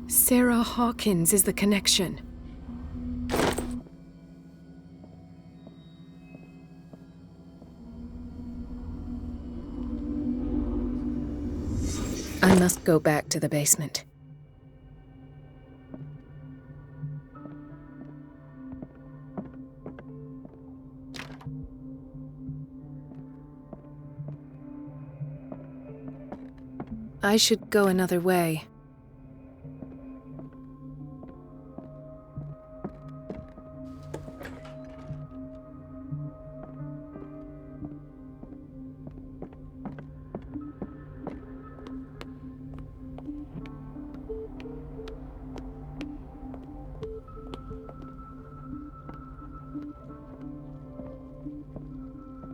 D: Sarah Hawkins is the connection. I must go back to the basement. I should go another way.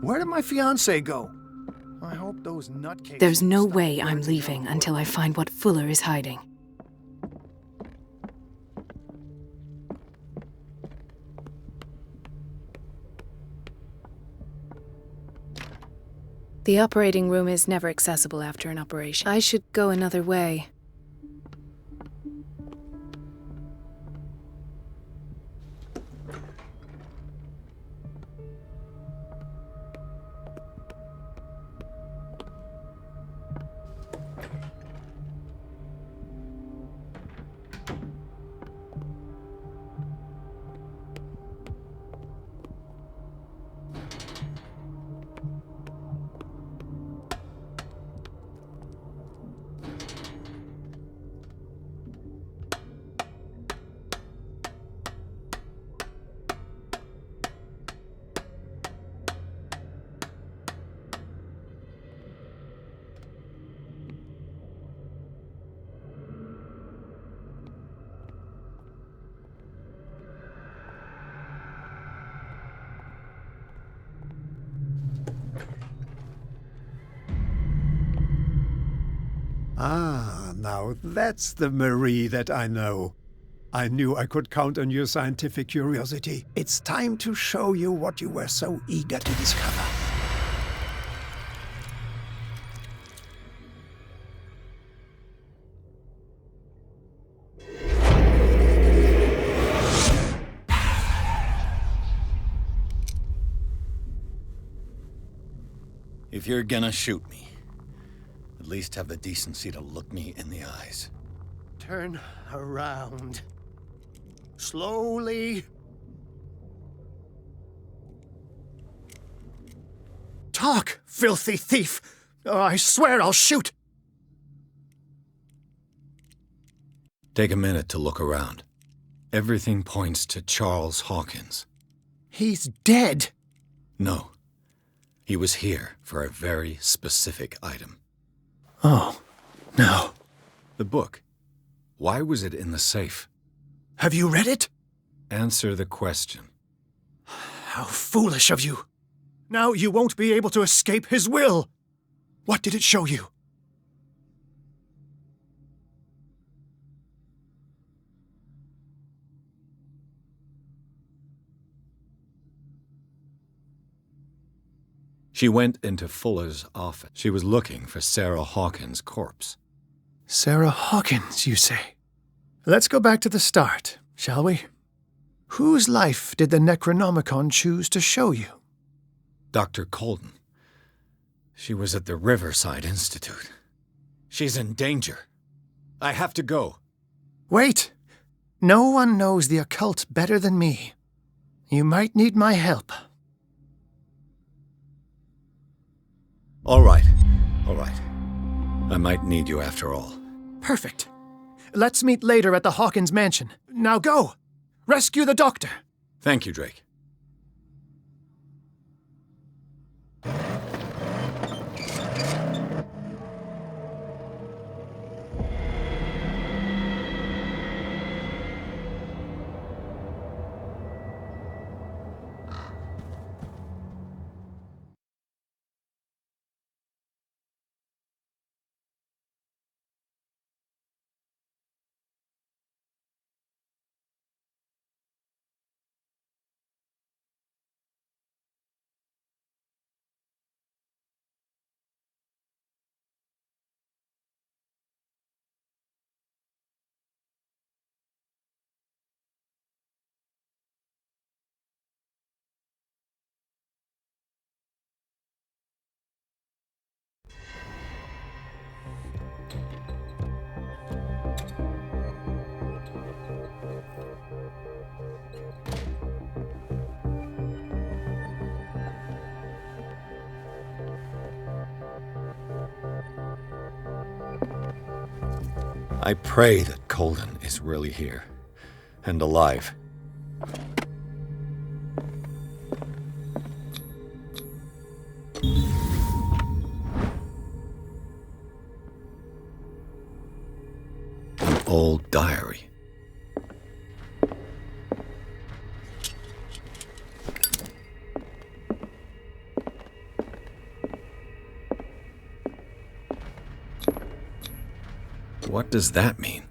B: Where did my fiancé go? I hope those nutcases...
D: There's no way I'm leaving until I find what Fuller is hiding. The operating room is never accessible after an operation. I should go another way.
E: Ah, now that's the Marie that I know. I knew I could count on your scientific curiosity. It's time to show you what you were so eager to discover.
A: If you're gonna shoot me, at least have the decency to look me in the eyes.
B: Turn around. Slowly. Talk, filthy thief! Oh, I swear I'll shoot!
A: Take a minute to look around. Everything points to Charles Hawkins.
B: He's dead!
A: No. He was here for a very specific item.
B: Oh, no.
A: The book. Why was it in the safe?
B: Have you read it?
A: Answer the question.
B: How foolish of you. Now you won't be able to escape his will. What did it show you?
A: She went into Fuller's office. She was looking for Sarah Hawkins' corpse.
B: Sarah Hawkins, you say? Let's go back to the start, shall we?
L: Whose life did the Necronomicon choose to show you?
A: Dr. Colden. She was at the Riverside Institute. She's in danger. I have to go.
L: Wait! No one knows the occult better than me. You might need my help.
A: All right. I might need you after all.
L: Perfect. Let's meet later at the Hawkins mansion. Now go! Rescue the doctor!
A: Thank you, Drake. I pray that Colden is really here, and alive. An old diary. What does that mean?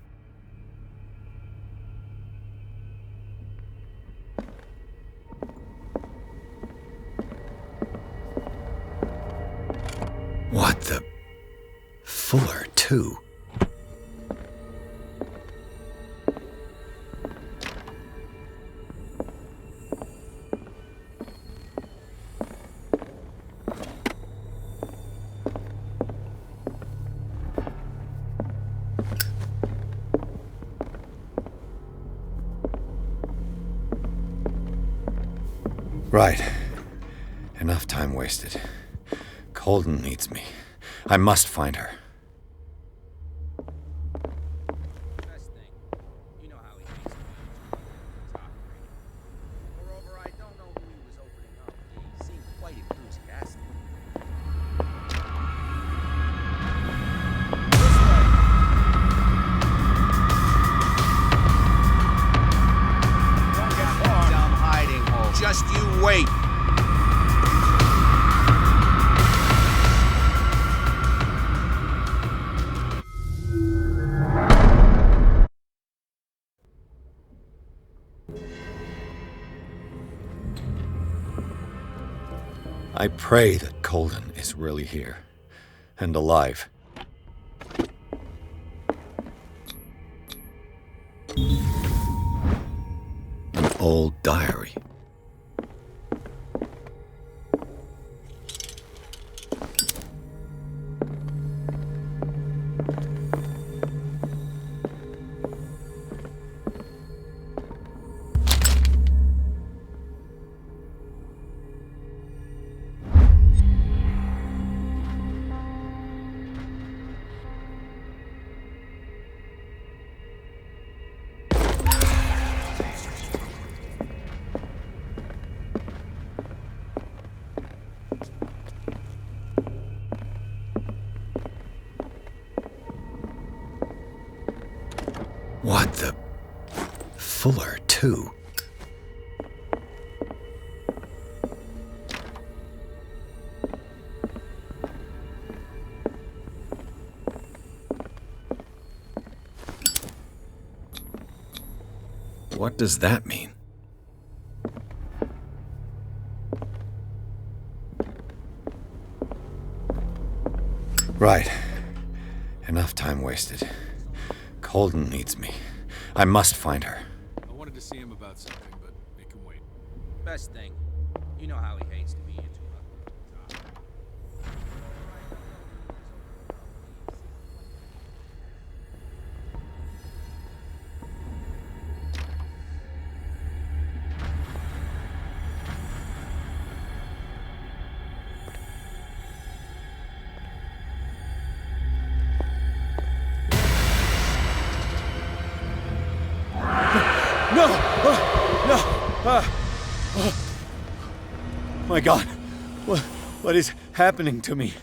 A: What the... Fuller, too. Right. Enough time wasted. Colden needs me. I must find her.
I: Moreover, I don't know who he was opening up. He seemed quite enthusiastic. Don't get lost. Dumb hiding hole. Just you wait.
A: I pray that Colden is really here, and alive. An old diary. What the... Fuller, too. What does that mean? Right. Enough time wasted. Colden needs me. I must find her.
K: I wanted to see him about something, but
I: best thing. You know how he hates to be interrupted.
A: My God, what is happening to me?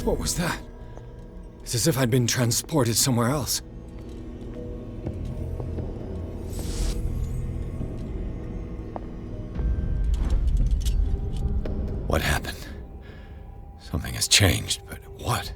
A: What was that? It's as if I'd been transported somewhere else. What happened? Something has changed, but what?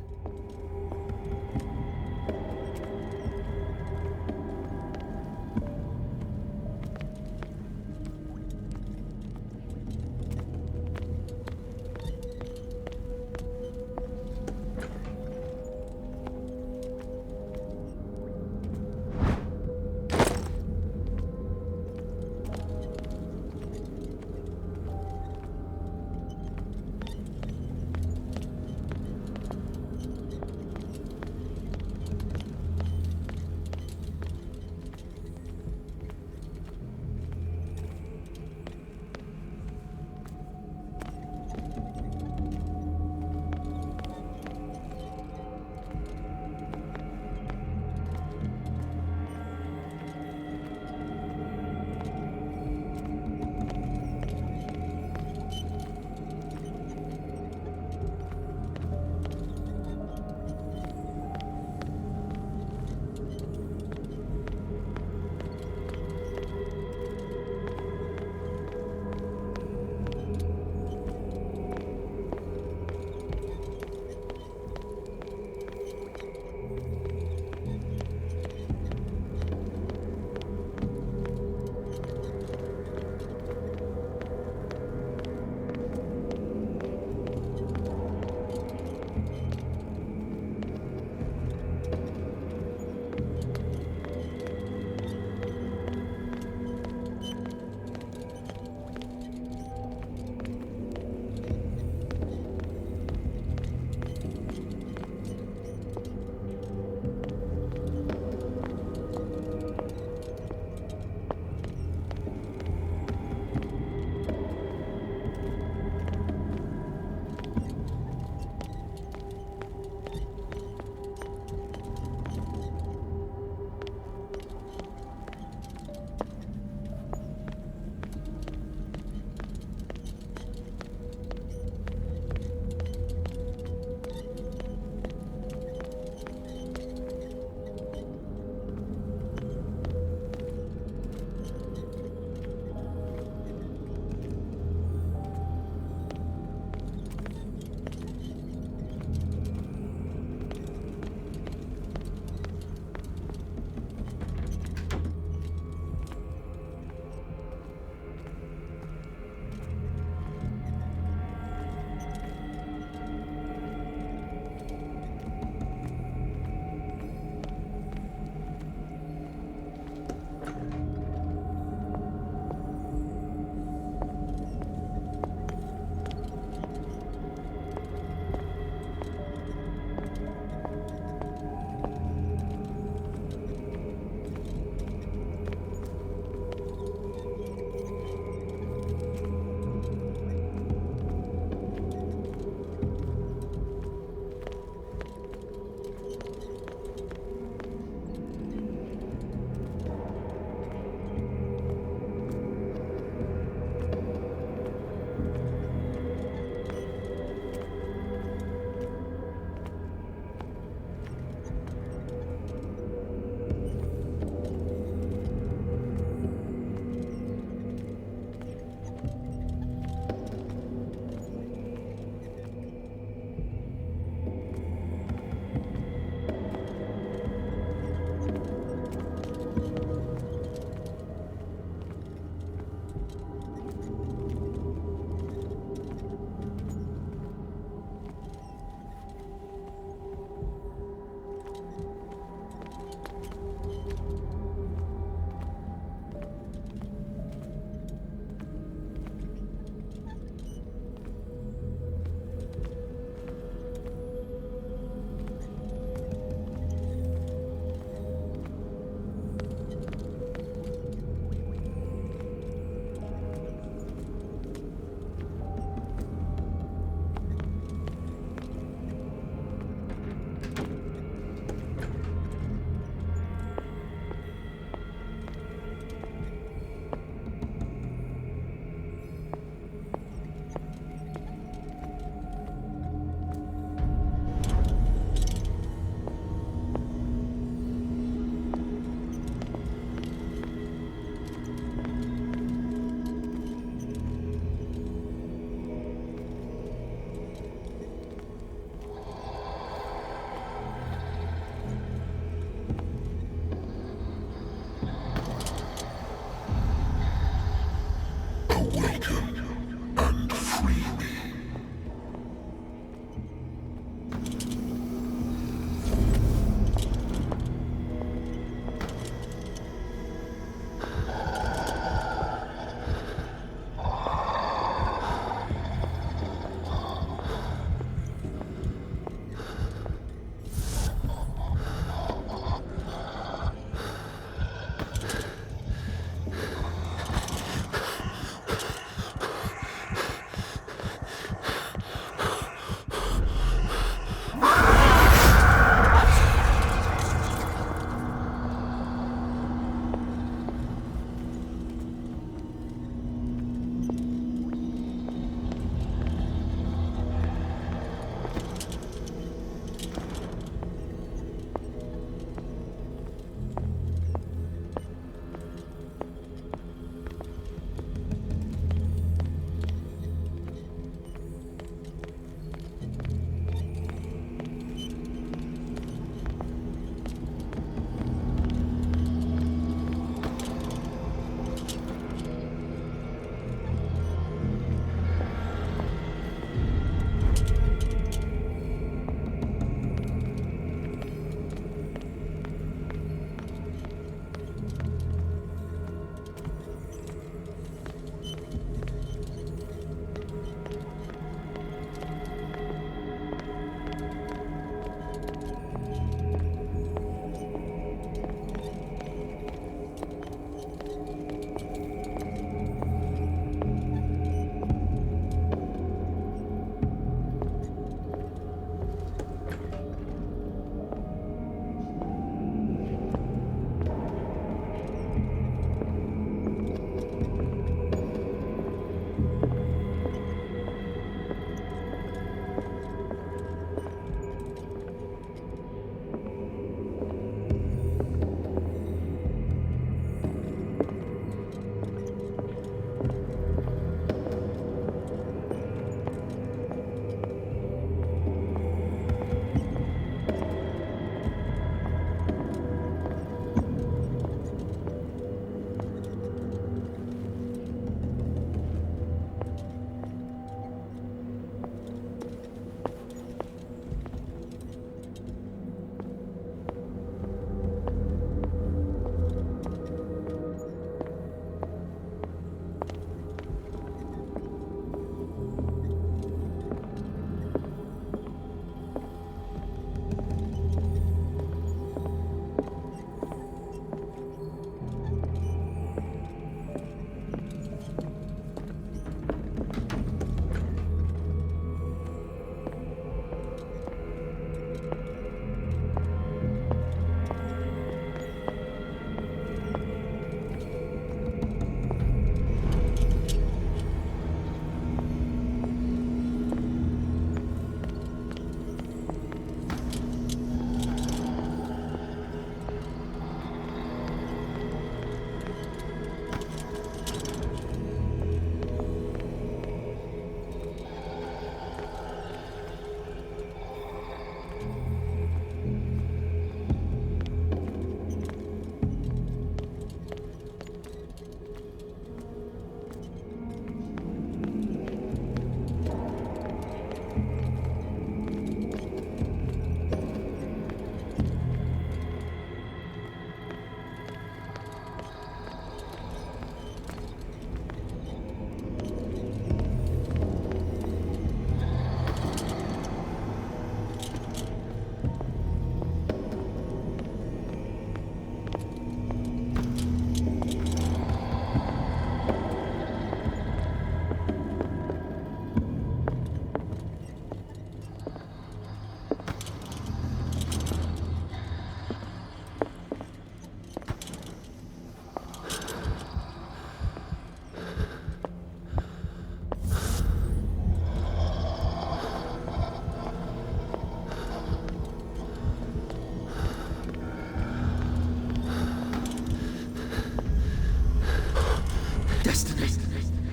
H: destiny.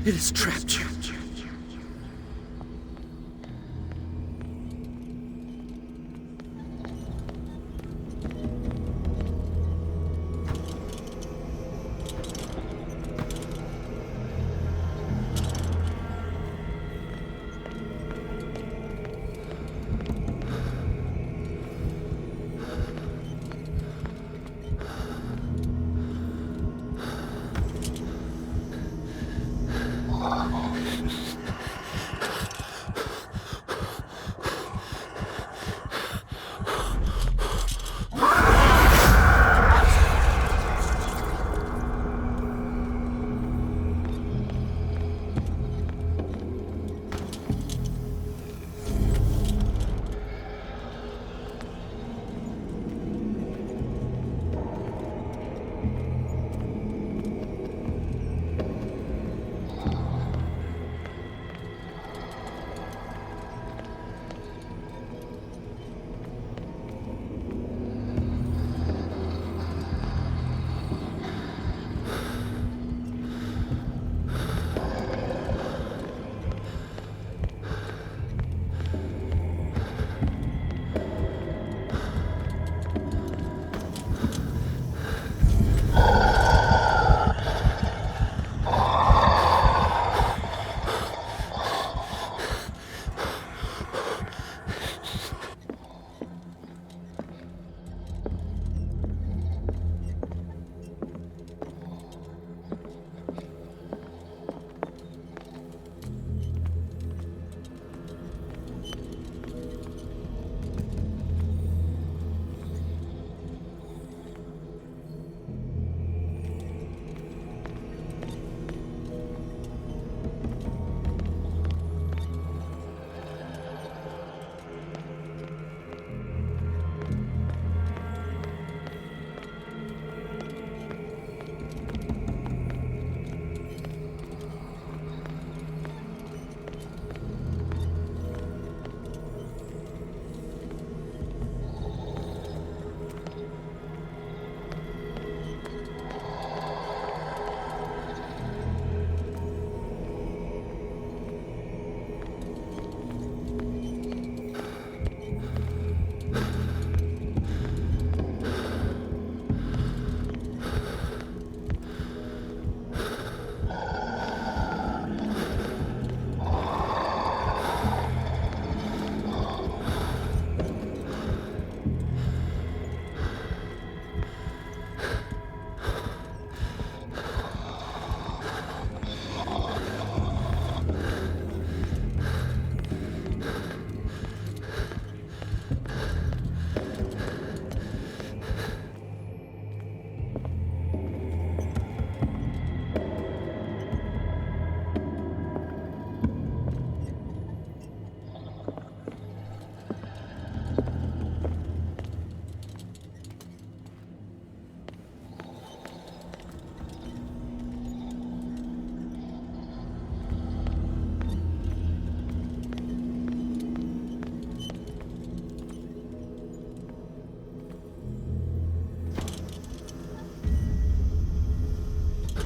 H: It has trapped you.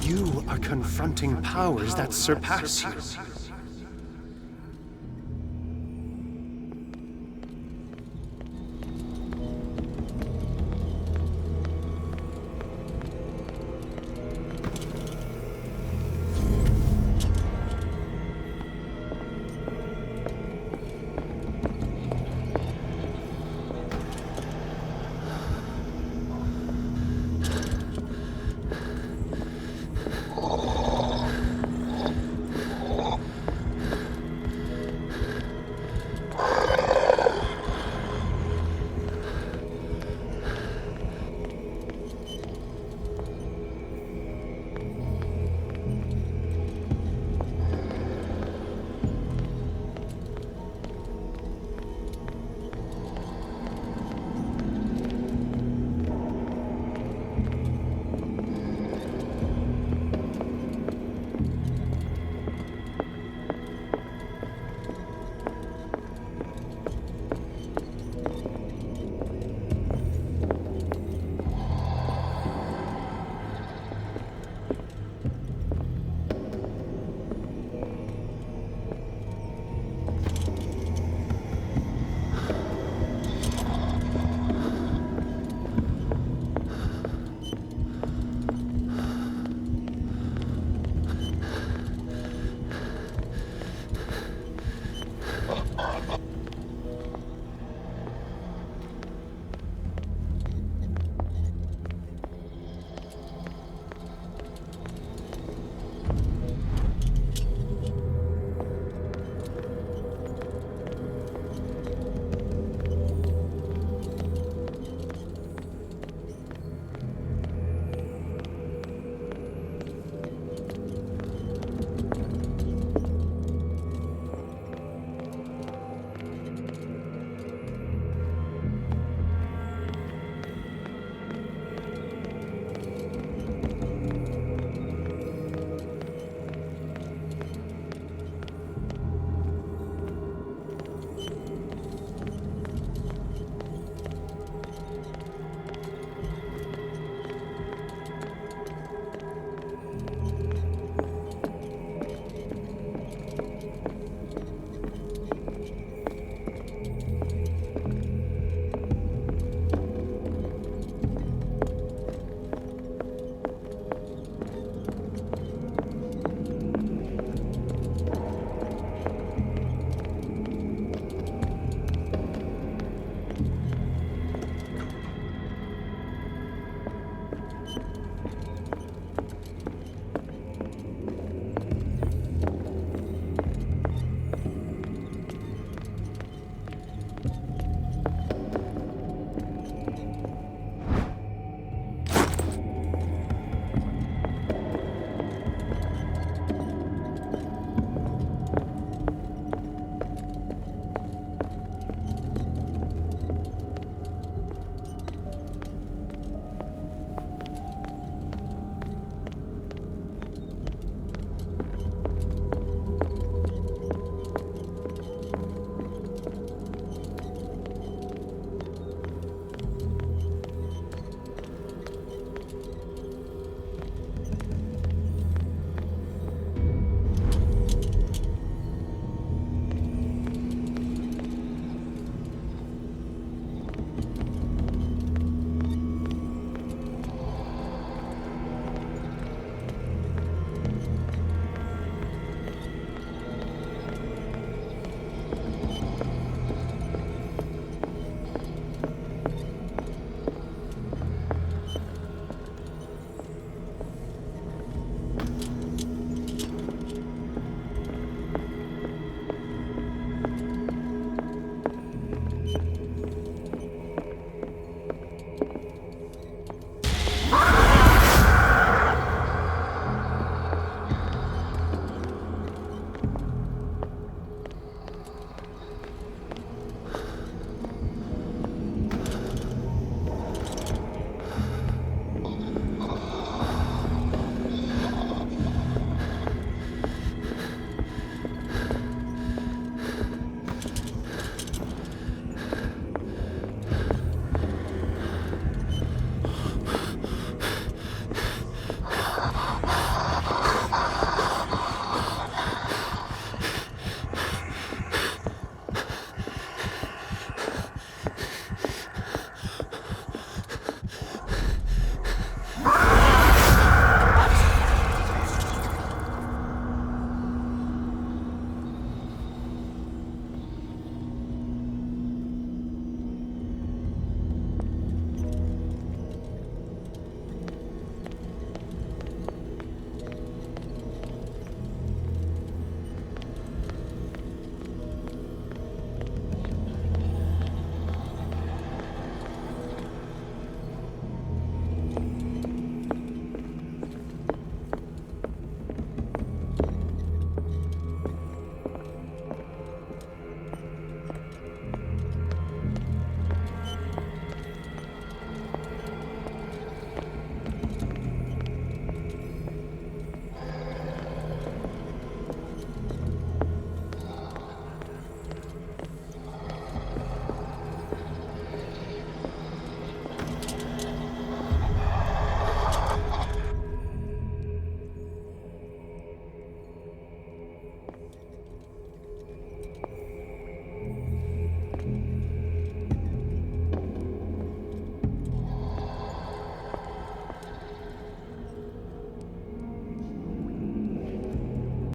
L: You are confronting powers that surpass you.